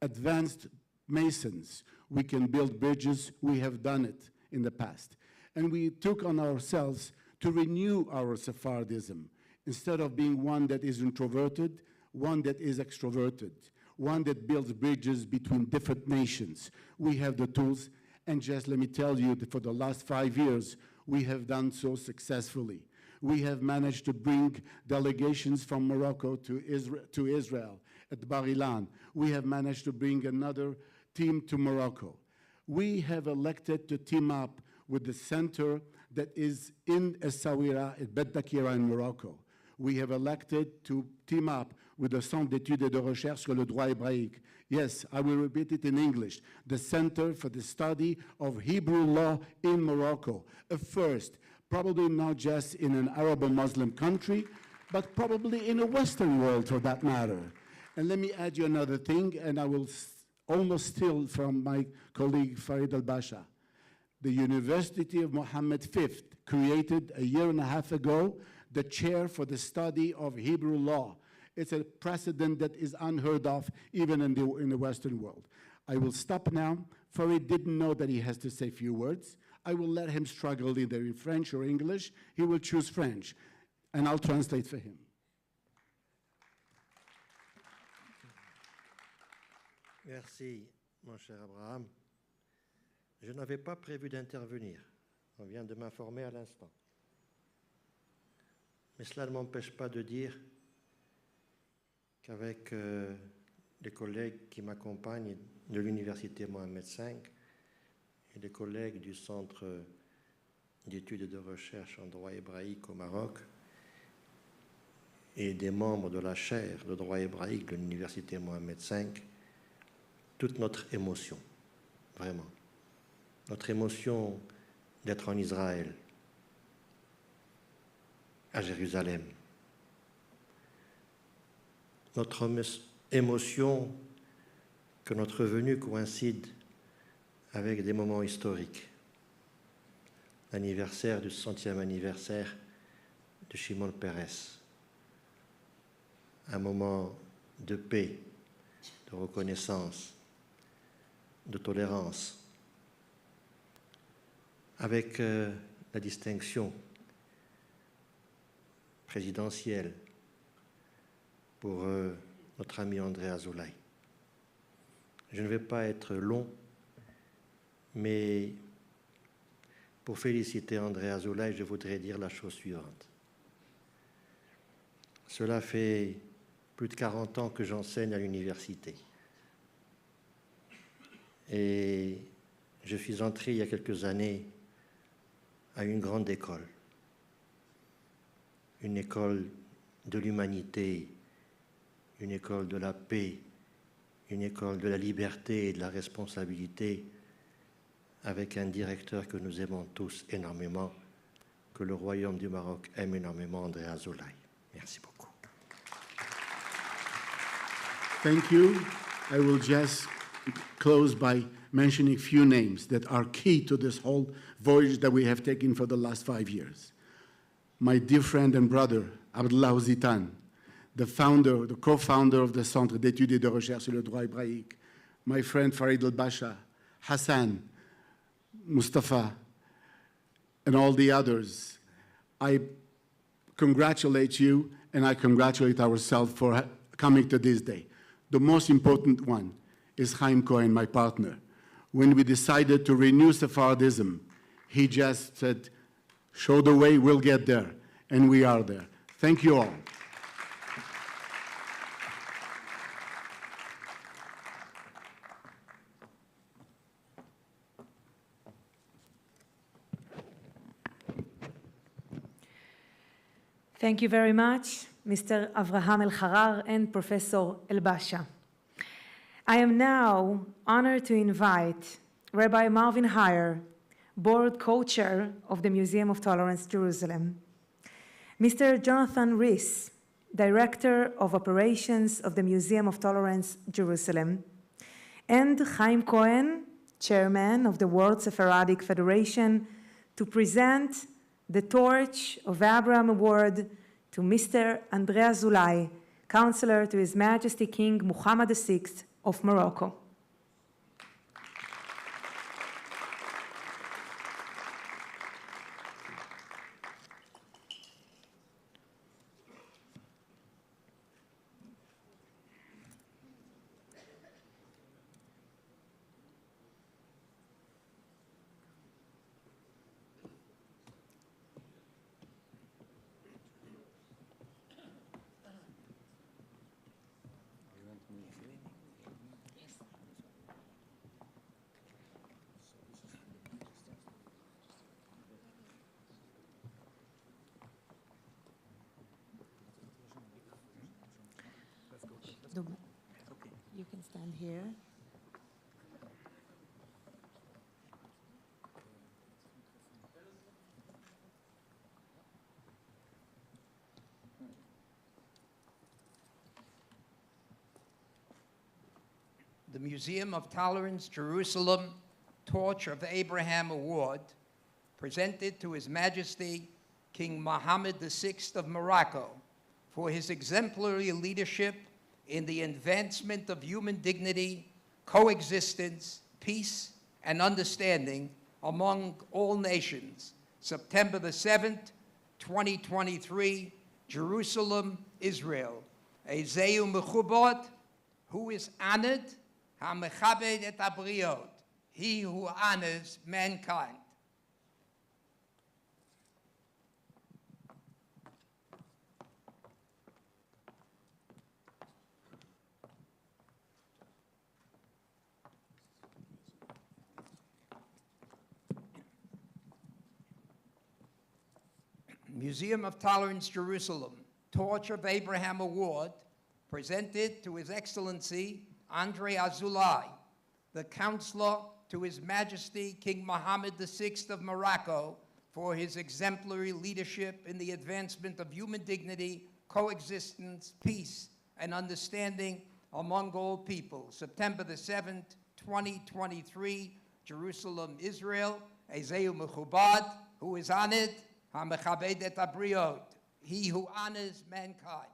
advanced masons. We can build bridges. We have done it in the past. And we took on ourselves to renew our Sephardism, instead of being one that is introverted, one that is extroverted, one that builds bridges between different nations. We have the tools, and just let me tell you that for the last 5 years, we have done so successfully. We have managed to bring delegations from Morocco to Israel at Bar Ilan. We have managed to bring another team to Morocco. We have elected to team up with the center that is in Essaouira at Bet Dakira in Morocco. We have elected to team up with the Centre d'études et de recherche sur le droit hébraïque. Yes, I will repeat it in English. The Center for the Study of Hebrew Law in Morocco. A first, probably not just in an Arab or Muslim country, but probably in a Western world for that matter. And let me add you another thing, and I will almost steal from my colleague Farid El-Basha. The University of Muhammad V created a year and a half ago the chair for the study of Hebrew law. It's a precedent that is unheard of even in the Western world. I will stop now. Farid didn't know that he has to say a few words. I will let him struggle either in French or English. He will choose French, and I'll translate for him. Merci, mon cher Abraham. Je n'avais pas prévu d'intervenir. On vient de m'informer à l'instant. Mais cela ne m'empêche pas de dire qu'avec les collègues qui m'accompagnent de l'Université Mohammed V et les collègues du Centre d'études et de recherche en droit hébraïque au Maroc et des membres de la chaire de droit hébraïque de l'Université Mohammed V, toute notre émotion, vraiment. Notre émotion d'être en Israël, à Jérusalem, notre émotion que notre venue coïncide avec des moments historiques. L'anniversaire du 60e anniversaire de Shimon Peres. Un moment de paix, de reconnaissance, de tolérance, avec la distinction présidentielle pour notre ami André Azoulay. Je ne vais pas être long, mais pour féliciter André Azoulay, je voudrais dire la chose suivante. Cela fait plus de 40 ans que j'enseigne à l'université. Et je suis entré il y a quelques années à une grande école. Une école de l'humanité, une école de la paix, une école de la liberté et de la responsabilité, avec un directeur que nous aimons tous énormément, que le Royaume du Maroc aime énormément, André Azoulay. Merci beaucoup. Thank you. I will just close by mentioning a few names that are key to this whole voyage that we have taken for the last 5 years. My dear friend and brother, Abdullah Zitan, the co-founder of the Centre d'études et de recherche sur le droit hébraïque, my friend Farid al-Basha, Hassan, Mustafa, and all the others. I congratulate you and I congratulate ourselves for coming to this day. The most important one is Chaim Cohen, my partner. When we decided to renew Sefaradism, he just said, show the way, we'll get there. And we are there. Thank you all. Thank you very much, Mr. Avraham El-Harar and Professor El-Basha. I am now honored to invite Rabbi Marvin Heyer, board co-chair of the Museum of Tolerance, Jerusalem, Mr. Jonathan Rees, director of operations of the Museum of Tolerance, Jerusalem, and Chaim Cohen, chairman of the World Sephardic Federation, to present the Torch of Abraham Award to Mr. André Azoulay, counselor to His Majesty King Mohammed VI of Morocco. You can stand here. The Museum of Tolerance, Jerusalem, Torch of Abraham Award, presented to His Majesty King Mohammed VI of Morocco for his exemplary leadership in the advancement of human dignity, coexistence, peace, and understanding among all nations. September the 7th, 2023, Jerusalem, Israel. Ezeu mechubot, who is honored, ha-mechabed et habriot, he who honors mankind. Museum of Tolerance, Jerusalem, Torch of Abraham Award, presented to His Excellency André Azoulay, the Counselor to His Majesty King Mohammed VI of Morocco, for his exemplary leadership in the advancement of human dignity, coexistence, peace, and understanding among all people. September the 7th, 2023, Jerusalem, Israel. Ezeu Mechubad, who is honored, HaMechabed et Habriot, he who honors mankind.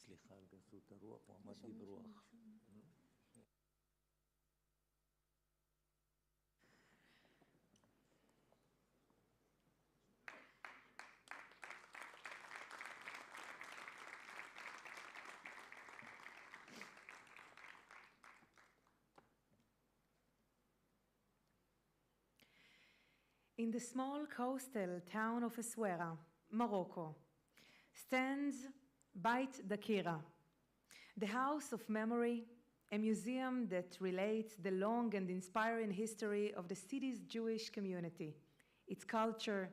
סליחה על גסות הרוח, הוא עמד לי ברוח. In the small coastal town of Essaouira, Morocco, stands Beit Dakira, the house of memory, a museum that relates the long and inspiring history of the city's Jewish community, its culture,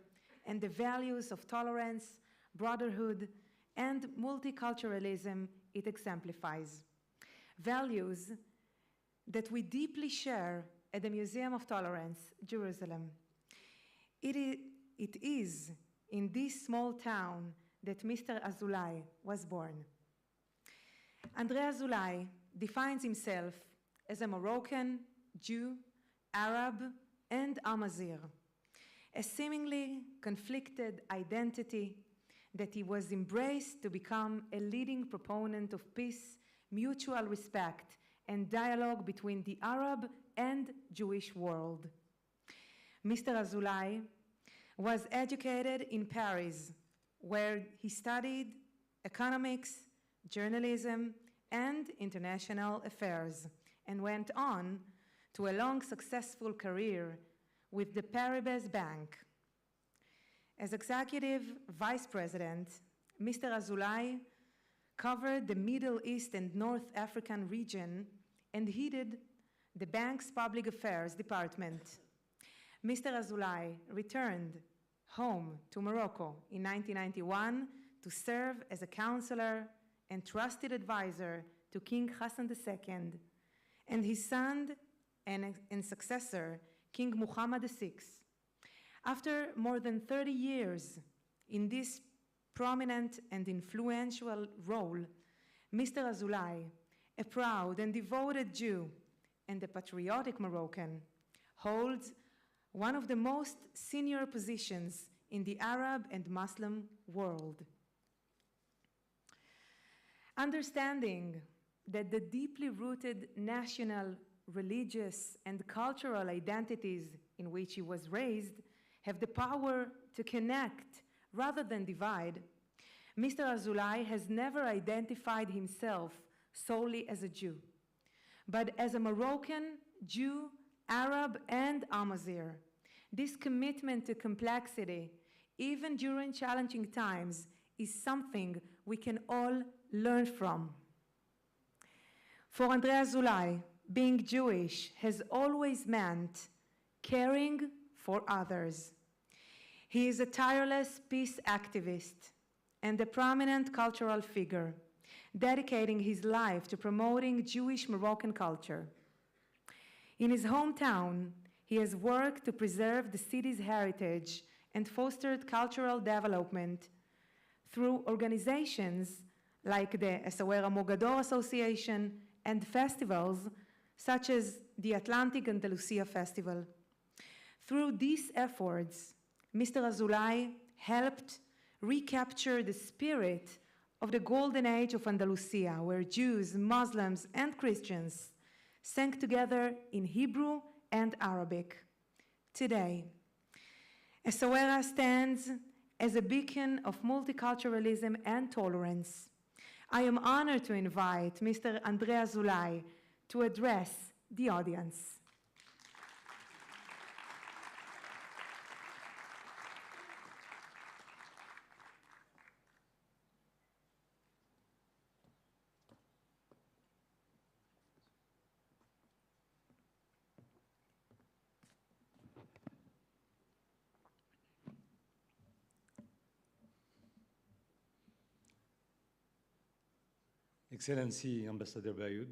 and the values of tolerance, brotherhood, and multiculturalism it exemplifies. Values that we deeply share at the Museum of Tolerance, Jerusalem. It is in this small town that Mr. Azoulay was born. Andre Azoulay defines himself as a Moroccan, Jew, Arab, and Amazigh, a seemingly conflicted identity that he was embraced to become a leading proponent of peace, mutual respect, and dialogue between the Arab and Jewish world. Mr. Azoulay was educated in Paris, where he studied economics, journalism, and international affairs, and went on to a long successful career with the Paribas Bank. As executive vice president, Mr. Azoulay covered the Middle East and North African region and headed the bank's public affairs department. Mr. Azoulay returned home to Morocco in 1991 to serve as a counselor and trusted advisor to King Hassan II and his son and successor, King Muhammad VI. After more than 30 years in this prominent and influential role, Mr. Azoulay, a proud and devoted Jew and a patriotic Moroccan, holds one of the most senior positions in the Arab and Muslim world. Understanding that the deeply rooted national, religious, and cultural identities in which he was raised have the power to connect rather than divide, Mr. Azoulay has never identified himself solely as a Jew, but as a Moroccan, Jew, Arab, and Amazigh. This commitment to complexity, even during challenging times, is something we can all learn from. For Andre Azoulay, being Jewish has always meant caring for others. He is a tireless peace activist and a prominent cultural figure, dedicating his life to promoting Jewish Moroccan culture. In his hometown, he has worked to preserve the city's heritage and fostered cultural development through organizations like the Essaouira Mogador Association and festivals such as the Atlantic Andalusia Festival. Through these efforts, Mr. Azoulay helped recapture the spirit of the golden age of Andalusia, where Jews, Muslims, and Christians sang together in Hebrew and Arabic. Today, Essaouira stands as a beacon of multiculturalism and tolerance. I am honored to invite Mr. Andrea Zulay to address the audience. Excellency Ambassador Bayoud,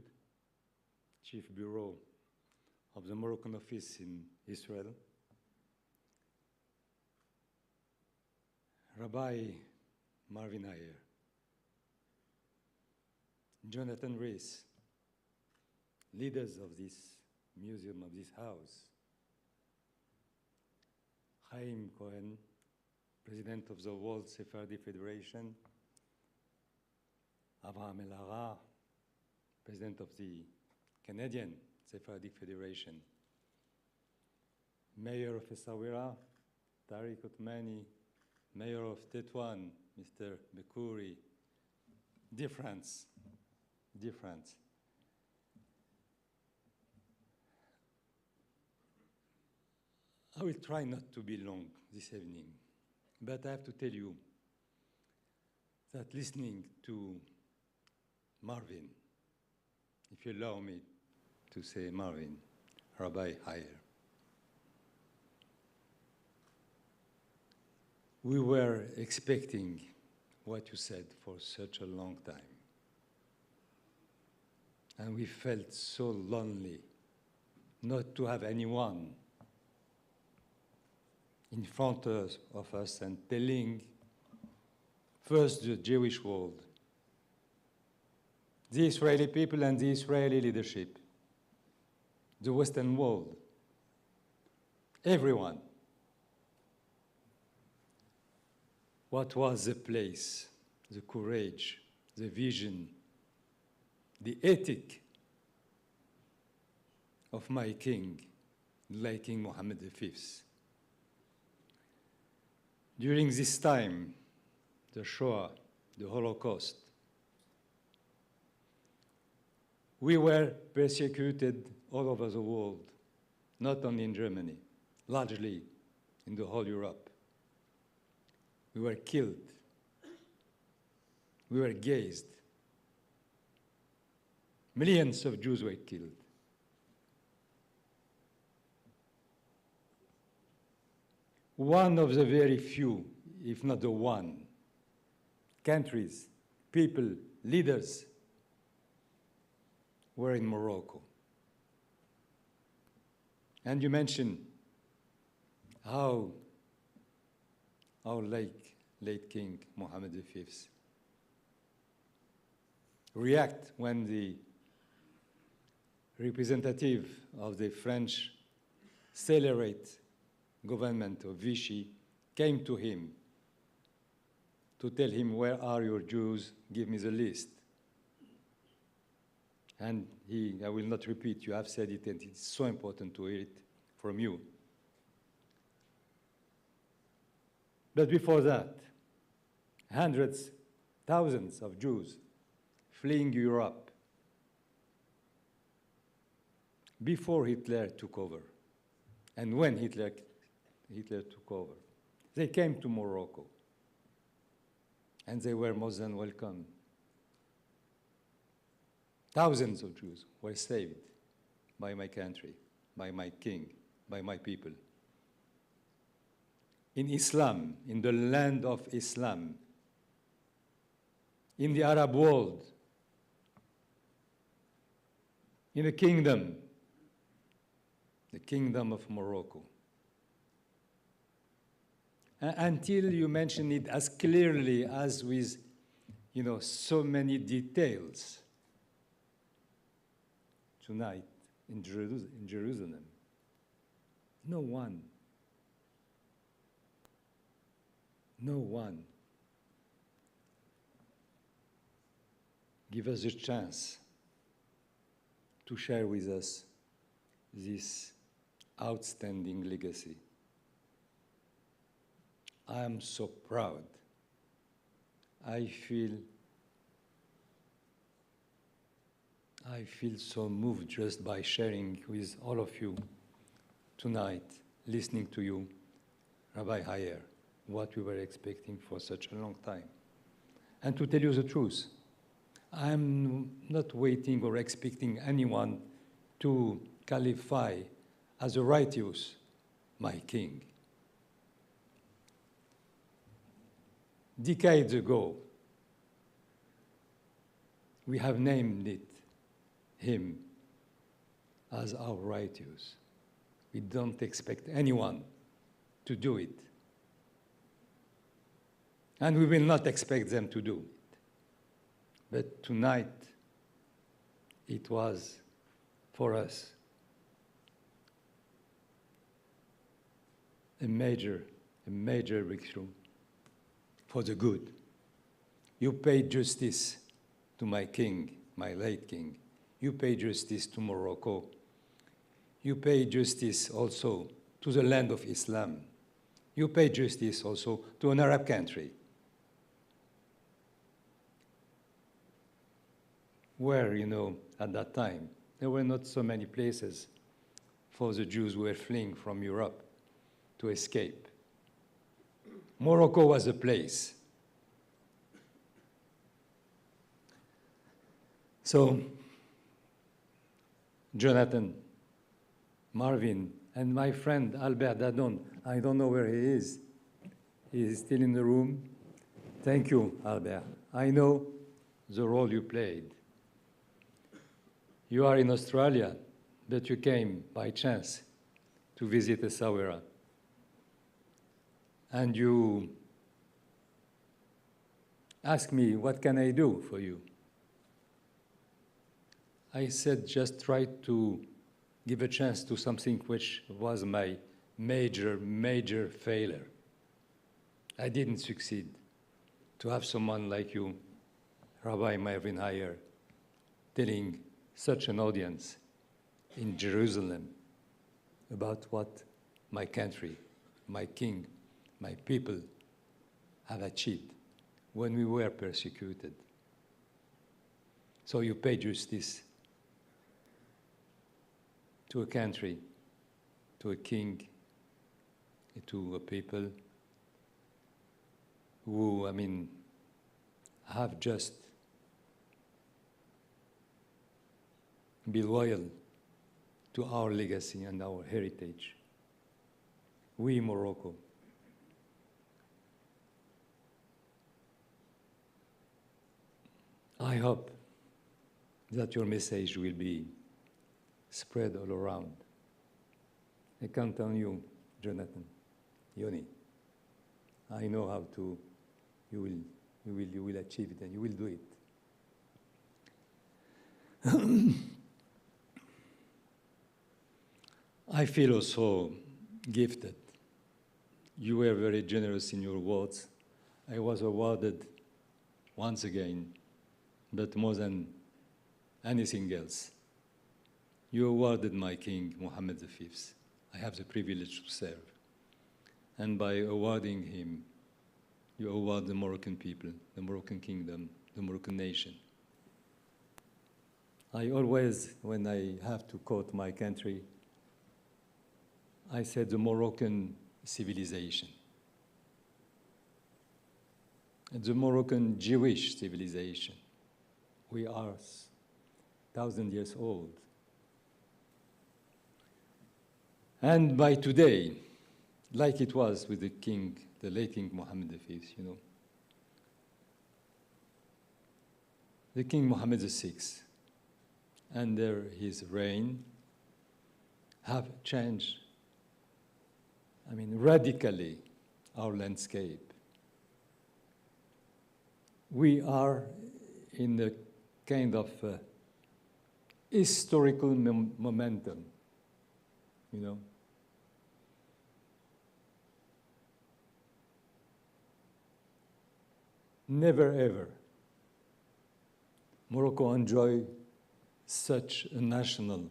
Chief Bureau of the Moroccan Office in Israel, Rabbi Marvin Ayer, Jonathan Rees, leaders of this museum, of this house, Chaim Cohen, President of the World Sephardi Federation, Abraham El-Hara, President of the Canadian Sephardic Federation, Mayor of Essaouira, Tariq Othmani, Mayor of Tétouan, Mr. Bekouri, dear friends, dear friends. I will try not to be long this evening, but I have to tell you that listening to Marvin, if you allow me to say Marvin, Rabbi Ayer, we were expecting what you said for such a long time. And we felt so lonely not to have anyone in front of us and telling first the Jewish world, the Israeli people and the Israeli leadership, the Western world, everyone, what was the place, the courage, the vision, the ethic of my king, late King Mohammed V. During this time, the Shoah, the Holocaust, we were persecuted all over the world, not only in Germany, largely in the whole Europe. We were killed. We were gazed. Millions of Jews were killed. One of the very few, if not the one, countries, people, leaders were in Morocco. And you mentioned how our late King Mohammed V react when the representative of the French Scélérate government of Vichy came to him to tell him, where are your Jews? Give me the list. And I will not repeat, you have said it, and it's so important to hear it from you. But before that, hundreds, thousands of Jews fleeing Europe before Hitler took over. And when Hitler took over, they came to Morocco, and they were more than welcome. Thousands of Jews were saved by my country, by my king, by my people. In Islam, in the land of Islam, in the Arab world, in the kingdom of Morocco. Until you mention it as clearly as with, so many details tonight in Jerusalem. No one give us a chance to share with us this outstanding legacy. I am so proud. I feel so moved just by sharing with all of you tonight, listening to you, Rabbi Hayer, what we were expecting for such a long time. And to tell you the truth, I'm not waiting or expecting anyone to qualify as a righteous my king. Decades ago, we have named him as our righteous. We don't expect anyone to do it. And we will not expect them to do it. But tonight, it was, for us, a major breakthrough for the good. You paid justice to my king, my late king. You paid justice to Morocco. You paid justice also to the land of Islam. You paid justice also to an Arab country, where, at that time, there were not so many places for the Jews who were fleeing from Europe to escape. Morocco was a place. So, Jonathan, Marvin, and my friend Albert Dadon, I don't know where he is. He is still in the room. Thank you, Albert. I know the role you played. You are in Australia, but you came by chance to visit Essaouira. And you asked me, what can I do for you? I said, just try to give a chance to something which was my major failure. I didn't succeed. To have someone like you, Rabbi Marvin Hayer, telling such an audience in Jerusalem about what my country, my king, my people have achieved when we were persecuted. So you pay justice to a country, to a king, to a people who, have just been loyal to our legacy and our heritage. We, Morocco, I hope that your message will be spread all around. I count on you, Jonathan, Yoni. I know how to, you will achieve it, and you will do it. I feel also gifted. You were very generous in your words. I was awarded once again, but more than anything else, you awarded my king, Mohammed V. I have the privilege to serve. And by awarding him, you award the Moroccan people, the Moroccan kingdom, the Moroccan nation. I always, when I have to quote my country, I said the Moroccan civilization. The Moroccan Jewish civilization. We are 1,000 years old. And by today, like it was with the king, the late King Mohammed V, the King Mohammed VI, under his reign, have changed, radically our landscape. We are in a kind of historical momentum, Never ever Morocco enjoy such a national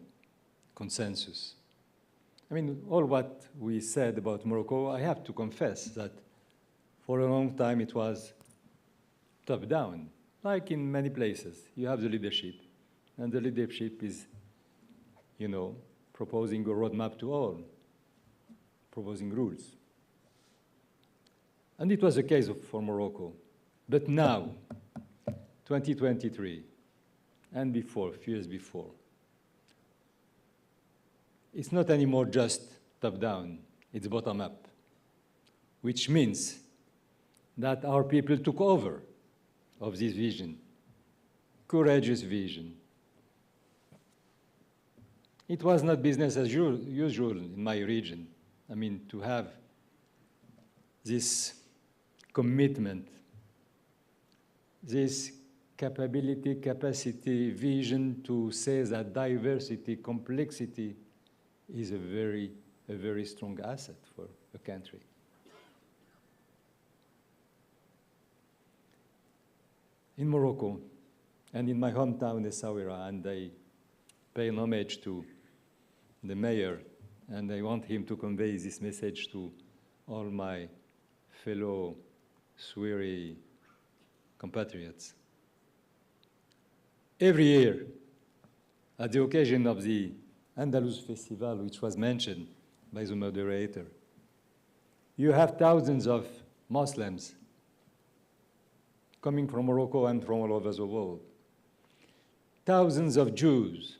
consensus. I mean, all what we said about Morocco, I have to confess that for a long time it was top-down, like in many places. You have the leadership, and the leadership is, you know, proposing a roadmap to all, proposing rules. And it was the case for Morocco. But now, 2023, and before, a few years before, it's not anymore just top-down, it's bottom-up, which means that our people took over of this vision, courageous vision. It was not business as usual in my region. I mean, to have this commitment, this capability, capacity, vision to say that diversity, complexity is a very strong asset for a country. In Morocco and in my hometown, Essaouira, and I pay homage to the mayor, and I want him to convey this message to all my fellow Swahili compatriots. Every year, at the occasion of the Andalus Festival, which was mentioned by the moderator, you have thousands of Muslims coming from Morocco and from all over the world. Thousands of Jews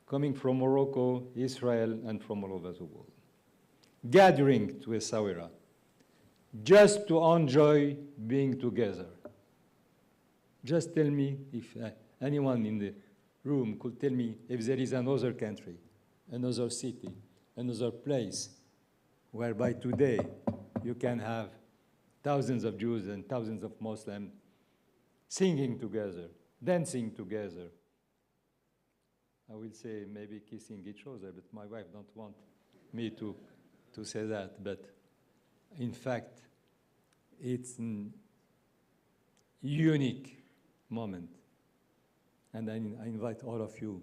coming from Morocco, Israel, and from all over the world, gathering to Essaouira just to enjoy being together. Just tell me if anyone in the room could tell me if there is another country, another city, another place whereby today you can have thousands of Jews and thousands of Muslims singing together, dancing together. I will say maybe kissing each other, but my wife don't want me to say that. But in fact, it's a unique moment. And I invite all of you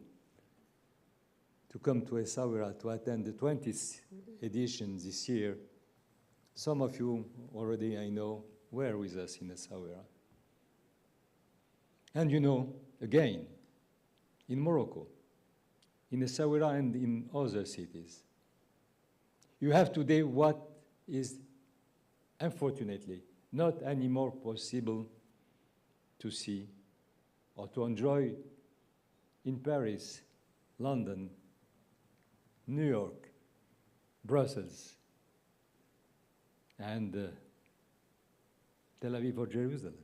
to come to Essaouira to attend the 20th edition this year. Some of you already, I know, were with us in Essaouira. And you know, again, in Morocco, in Essaouira and in other cities, you have today what is, unfortunately, not anymore possible to see or to enjoy in Paris, London, New York, Brussels, and Tel Aviv or Jerusalem.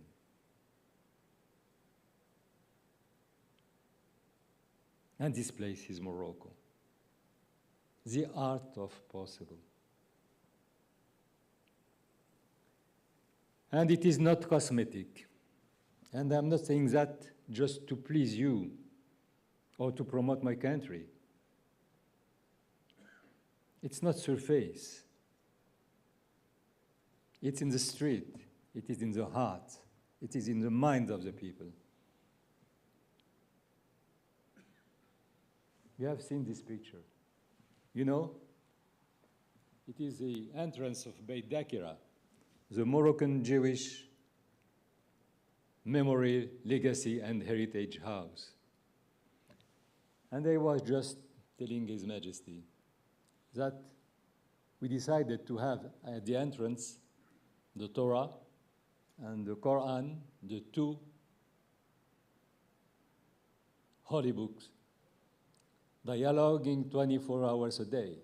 And this place is Morocco, the art of possible. And it is not cosmetic. And I'm not saying that just to please you or to promote my country. It's not surface. It's in the street. It is in the heart. It is in the mind of the people. You have seen this picture. You know, it is the entrance of Beit Dakira, the Moroccan Jewish Memory, Legacy, and Heritage House. And I was just telling His Majesty that we decided to have at the entrance the Torah and the Quran, the two holy books, dialoguing 24 hours a day.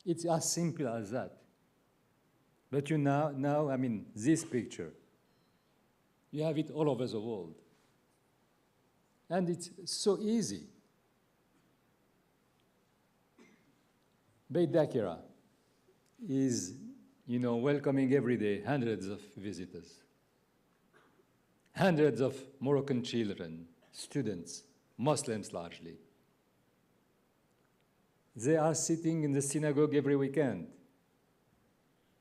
It's as simple as that. But you now, I mean, this picture, you have it all over the world. And it's so easy. Beit Dakira is, you know, welcoming every day hundreds of visitors, hundreds of Moroccan children, students, Muslims largely. They are sitting in the synagogue every weekend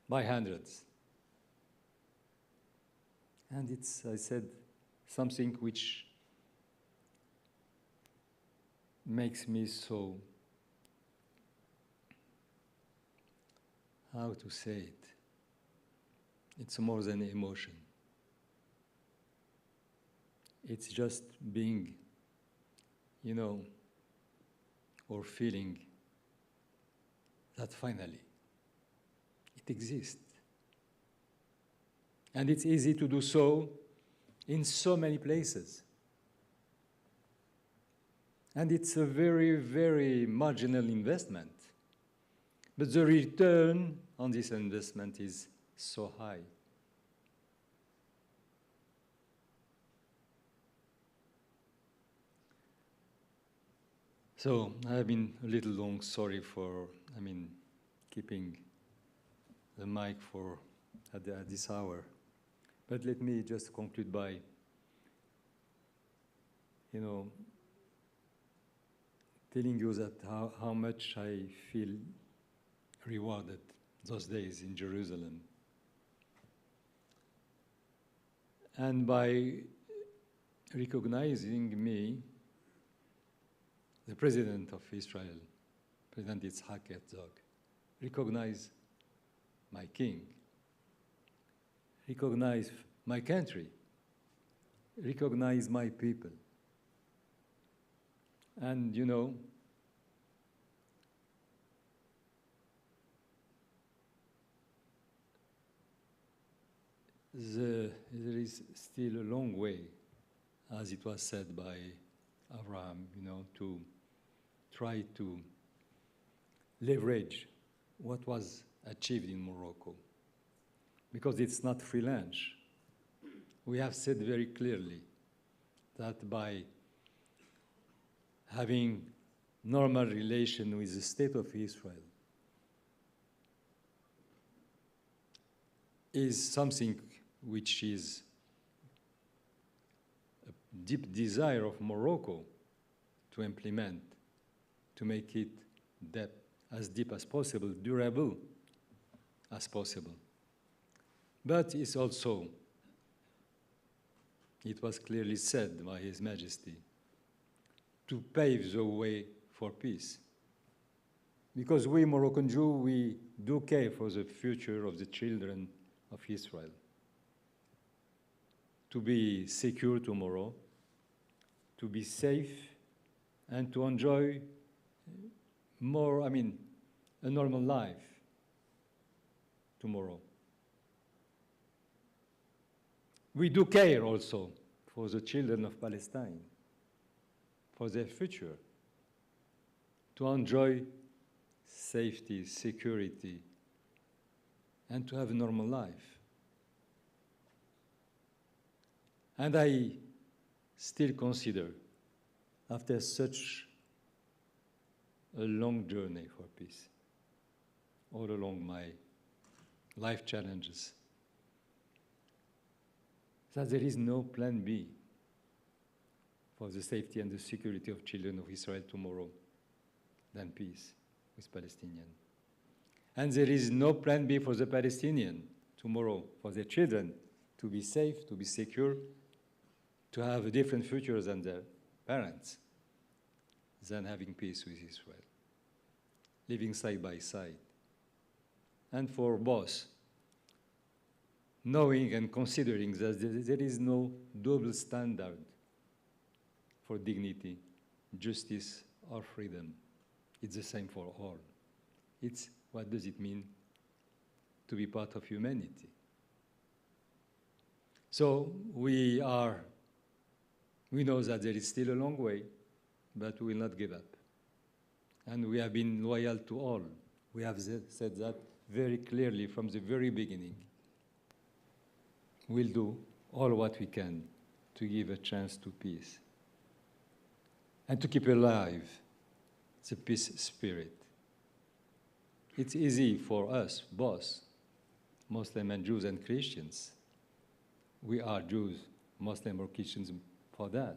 by hundreds. And it's, I said, something which makes me so, how to say it? It's more than emotion. It's just being, you know, or feeling that finally it exists. And it's easy to do so in so many places. And it's a very, very marginal investment. But the return on this investment is so high. So I've been a little long, sorry for, keeping the mic for at this hour. But let me just conclude by, telling you that how much I feel rewarded those days in Jerusalem. And by recognizing me, the president of Israel, President Yitzhak Herzog, recognized my king, recognized my country, recognized my people. And there is still a long way, as it was said by Abraham, to try to leverage what was achieved in Morocco, because it's not free lunch. We have said very clearly that by having normal relation with the state of Israel is something which is a deep desire of Morocco to implement, to make it as deep as possible, durable as possible. But it's also, it was clearly said by His Majesty, to pave the way for peace. Because we Moroccan Jews, we do care for the future of the children of Israel. To be secure tomorrow, to be safe, and to enjoy more, a normal life tomorrow. We do care also for the children of Palestine, for their future, to enjoy safety, security, and to have a normal life. And I still consider, after such a long journey for peace, all along my life challenges, that there is no plan B for the safety and the security of children of Israel tomorrow than peace with Palestinians. And there is no plan B for the Palestinians tomorrow, for their children to be safe, to be secure, to have a different future than their parents, than having peace with Israel, living side by side. And for both, knowing and considering that there is no double standard for dignity, justice, or freedom. It's the same for all. It's what does it mean to be part of humanity? So we know that there is still a long way, but we will not give up. And we have been loyal to all. We have said that very clearly from the very beginning. We'll do all what we can to give a chance to peace and to keep alive the peace spirit. It's easy for us, both Muslim and Jews and Christians. We are Jews, Muslim or Christians for that.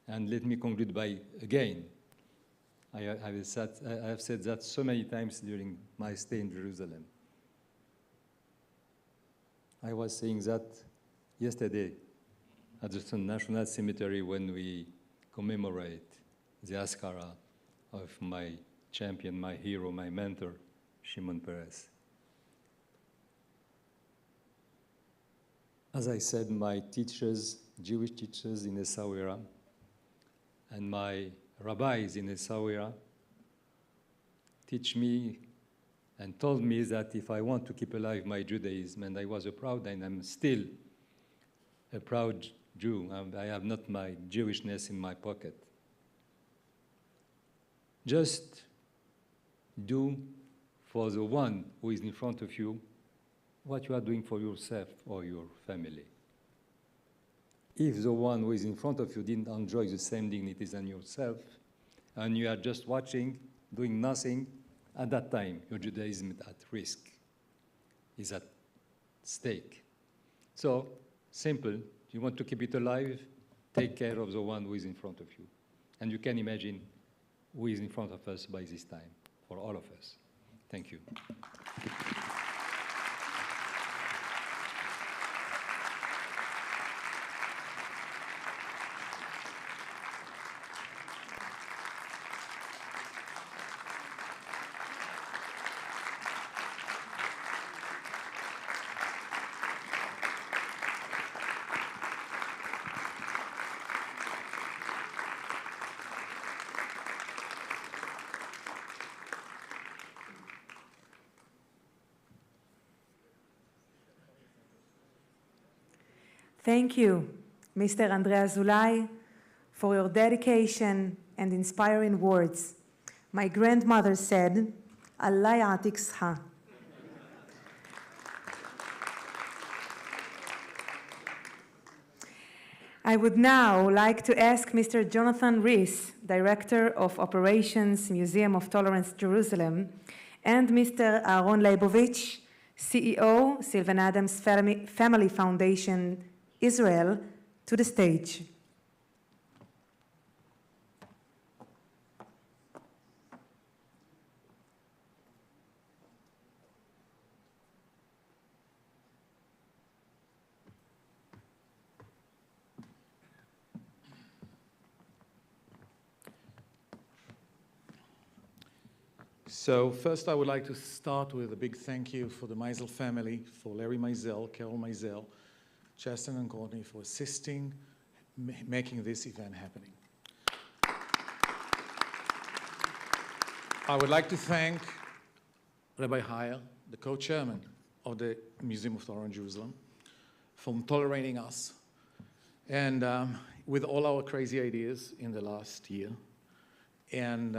And let me conclude by, again, I have said that so many times during my stay in Jerusalem. I was saying that yesterday at the National Cemetery when we commemorate the Askara of my champion, my hero, my mentor, Shimon Peres. As I said, my teachers, Jewish teachers in Essaouira, and my rabbis in Essaouira teach me and told me that if I want to keep alive my Judaism, and I was a proud, and I'm still a proud Jew, I have not my Jewishness in my pocket. Just do for the one who is in front of you what you are doing for yourself or your family. If the one who is in front of you didn't enjoy the same dignities than yourself, and you are just watching, doing nothing, at that time, your Judaism is at risk, is at stake. So, simple, you want to keep it alive, take care of the one who is in front of you. And you can imagine who is in front of us by this time, for all of us. Thank you. Thank you, Mr. Andrea Zulai, for your dedication and inspiring words. My grandmother said, Allah ya'atik sha. I would now like to ask Mr. Jonathan Rees, Director of Operations, Museum of Tolerance, Jerusalem, and Mr. Aaron Leibovich, CEO, Sylvan Adams Family Foundation, Israel, to the stage. So first I would like to start with a big thank you for the Meisel family, for Larry Meisel, Carol Meisel, Chaston and Courtney for assisting, making this event happening. I would like to thank Rabbi Heyer, the co-chairman of the Museum of Torah in Jerusalem, for tolerating us and with all our crazy ideas in the last year, and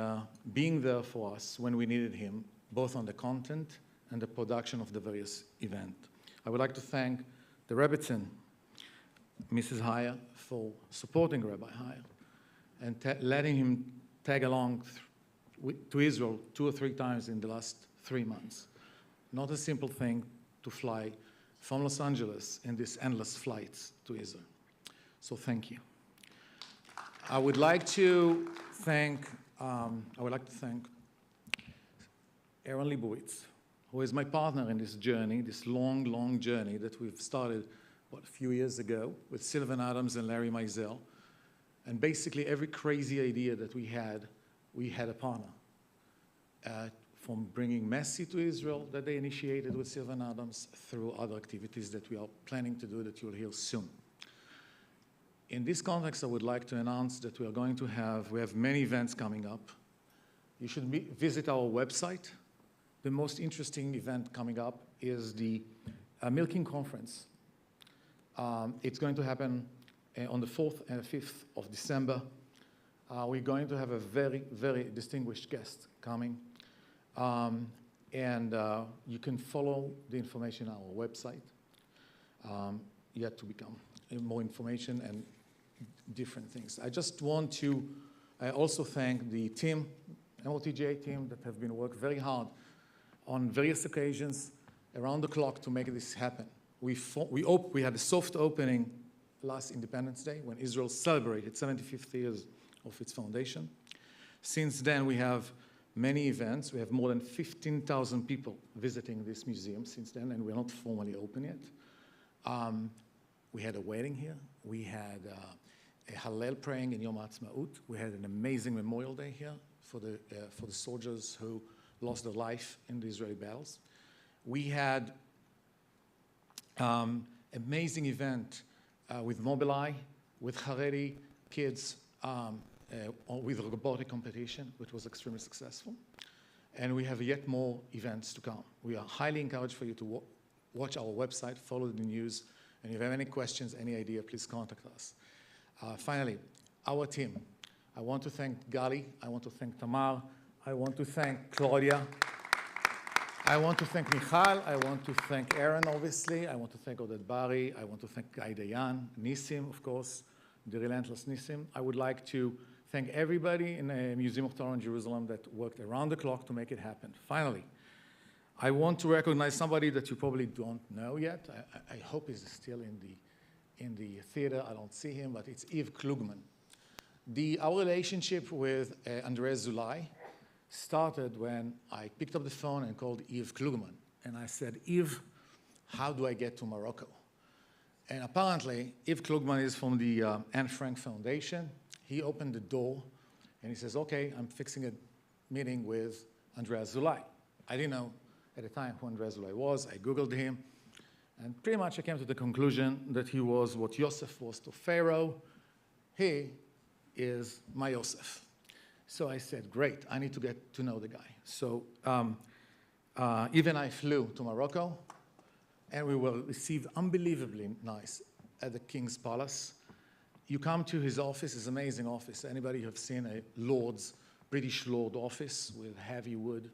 being there for us when we needed him, both on the content and the production of the various events. I would like to thank the Rebbitzin, Mrs. Heyer, for supporting Rabbi Heyer and letting him tag along to Israel 2 or 3 times in the last 3 months. Not a simple thing to fly from Los Angeles in these endless flights to Israel. So thank you. I would like to thank Aaron Leibovich, who is my partner in this journey, this long, long journey that we've started, a few years ago with Sylvan Adams and Larry Meisel. And basically every crazy idea that we had a partner. From bringing Messi to Israel that they initiated with Sylvan Adams through other activities that we are planning to do that you'll hear soon. In this context, I would like to announce that we have many events coming up. You should visit our website. The most interesting event coming up is the Milking Conference. It's going to happen on the 4th and 5th of December. We're going to have a very, very distinguished guest coming. You can follow the information on our website. Yet to become more information and different things. I just want to also thank the team, MOTJ team, that have been working very hard on various occasions around the clock to make this happen. We had a soft opening last Independence Day when Israel celebrated 75th years of its foundation. Since then, we have many events. We have more than 15,000 people visiting this museum since then, and we're not formally open yet. We had a wedding here We had a Hallel praying in Yom HaAtzmaut. We had an amazing Memorial Day here for the soldiers who lost their life in the Israeli battles. We had amazing event with Mobileye, with Haredi kids, with robotic competition, which was extremely successful. And we have yet more events to come. We are highly encouraged for you to watch our website, follow the news, and if you have any questions, any idea, please contact us. Finally, our team. I want to thank Gali, I want to thank Tamar, I want to thank Claudia, I want to thank Michal, I want to thank Aaron, obviously, I want to thank Oded Bari, I want to thank Guy Dayan, Nissim, of course, the relentless Nissim. I would like to thank everybody in the Museum of Torah in Jerusalem that worked around the clock to make it happen. Finally, I want to recognize somebody that you probably don't know yet. I hope he's still in the theater. I don't see him, but it's Yves Klugman. Our relationship with Andreas Zulay started when I picked up the phone and called Yves Klugman. And I said, Yves, how do I get to Morocco? And apparently, Yves Klugman is from the Anne Frank Foundation. He opened the door, and he says, okay, I'm fixing a meeting with Andreas Zulay. I didn't know at the time who Andreas Zulay was. I Googled him, and pretty much I came to the conclusion that he was what Yosef was to Pharaoh. He is my Yosef. So I said, great, I need to get to know the guy. So even I flew to Morocco, and we were received unbelievably nice at the King's Palace. You come to his office, his amazing office. Anybody who have seen a British Lord office with heavy wood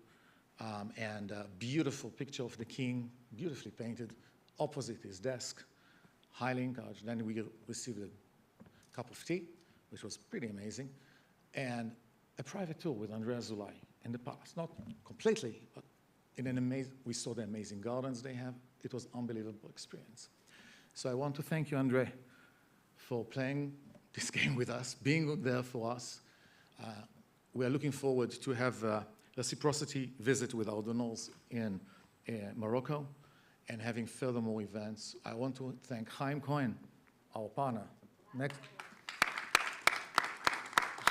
and a beautiful picture of the king, beautifully painted, opposite his desk, highly encouraged. Then we received a cup of tea, which was pretty amazing, and a private tour with Andreas Zulay in the palace. Not completely, but in an amazing, we saw the amazing gardens they have. It was an unbelievable experience. So I want to thank you, Andre, for playing this game with us, being there for us. We are looking forward to have a reciprocity visit with our donors in Morocco and having furthermore events. I want to thank Chaim Cohen, our partner. Next.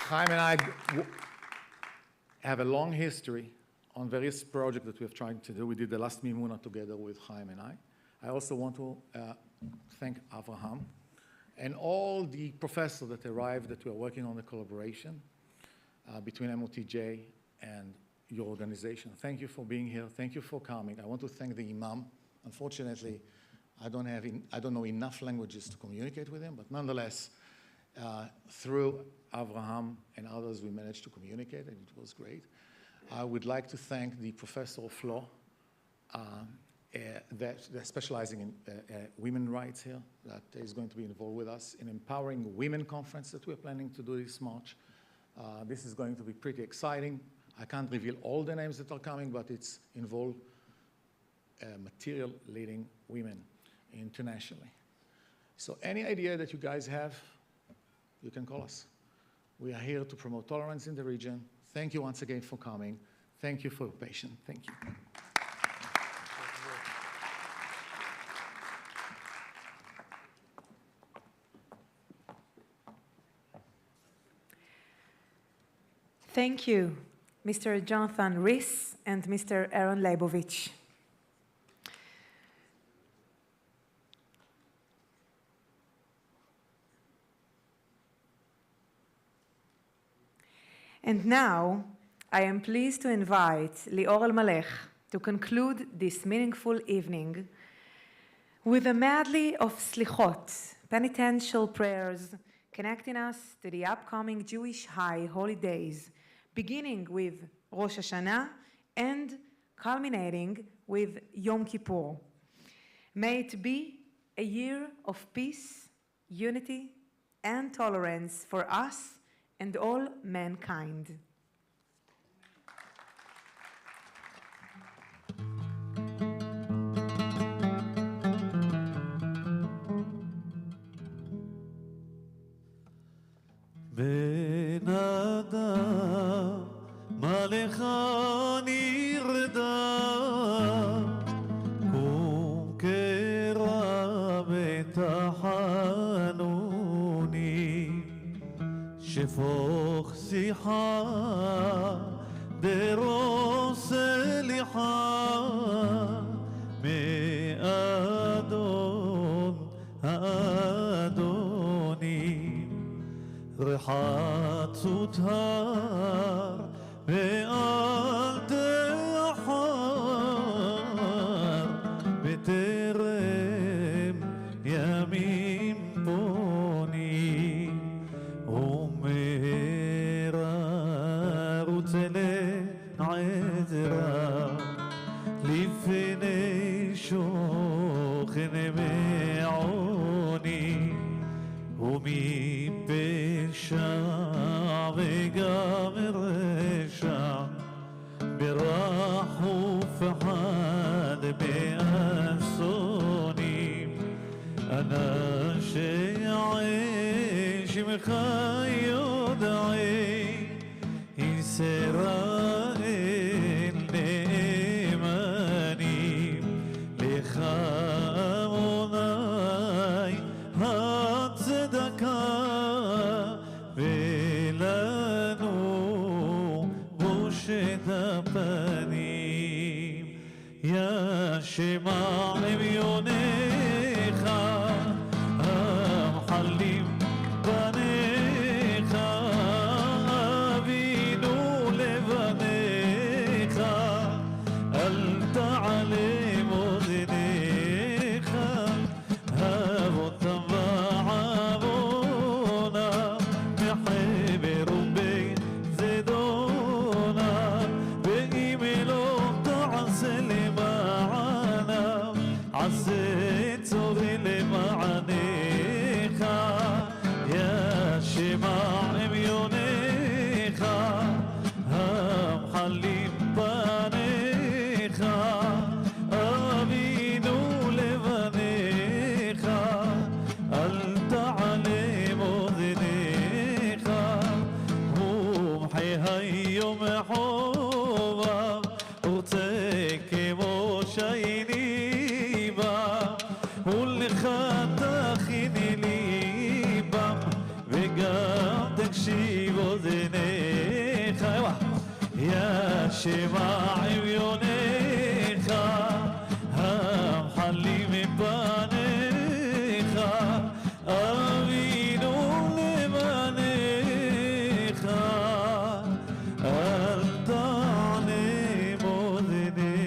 Chaim and I have a long history on various projects that we have tried to do. We did the last Mimuna together with Chaim and I. I also want to thank Avraham and all the professors that arrived that we are working on the collaboration between MOTJ and your organization. Thank you for being here. Thank you for coming. I want to thank the Imam. Unfortunately, I don't know enough languages to communicate with him, but nonetheless, through Avraham and others, we managed to communicate, and it was great. I would like to thank the professor of law that specializing in women's rights here, that is going to be involved with us in Empowering Women Conference that we're planning to do this March. This is going to be pretty exciting. I can't reveal all the names that are coming, but it's involved material leading women internationally. So any idea that you guys have, you can call us. We are here to promote tolerance in the region. Thank you once again for coming. Thank you for your patience. Thank you. Thank you, Mr. Jonathan Rees and Mr. Aaron Leibovich. And now, I am pleased to invite Lior Al-Malech to conclude this meaningful evening with a medley of slichot, penitential prayers, connecting us to the upcoming Jewish high holidays, beginning with Rosh Hashanah and culminating with Yom Kippur. May it be a year of peace, unity, and tolerance for us and all mankind. בן אדם, מה לך נרדם? קום קרא בתחנונים שפוך שיחה דרוס סליחה מאדון האדונים רחצות הר ואל תאחר בטרם ימים פונים ומהרה רוצה לעזרה לפני שוכן מעוני ומפשע וגם רשע ברח ופחד באסונים אנשי שמך יודעי ישראל נאמנים לך מוני הצדקה ולנו בושת הפנים ישמע אביונך המחלים בניך אבינו לבניך אל תעלם אוזניך אבותם ועוונה מחבר ובית זדונה ואם לא תעשה למענם עשה צורי למענך ישמע אביונך המחלים בניך אבינו לבניך אל תעלם אוזניך מומחי היום חובם רוצה כמו שייני בה ולך תכיני ליבם וגם תקשיב אוזניך ישמע אביונך המחלים בניך אבינו לבניך אל תעלם אוזניך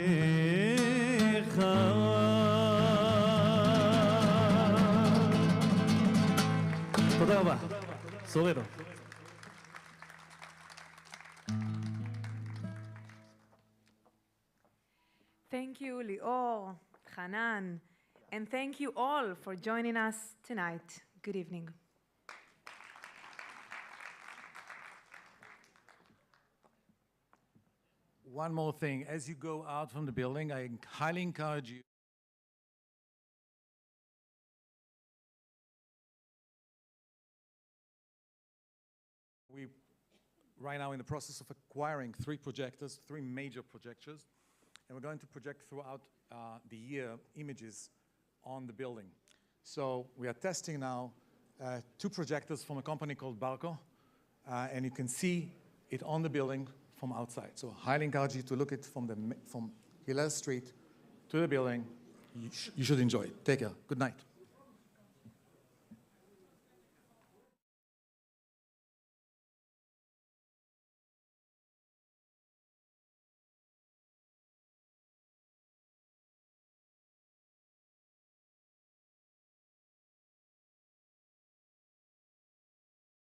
תודה רבה סורנו Thank you, Lior, Hanan, and thank you all for joining us tonight. Good evening. One more thing, as you go out from the building, I highly encourage you we right now in the process of acquiring 3 projectors, 3 major projectors, and we're going to project throughout the year images on the building. So we are testing now 2 projectors from a company called Barco, and you can see it on the building from outside. So I highly encourage you to look at from Hillel Street to the building. You should enjoy it. Take care. Good night.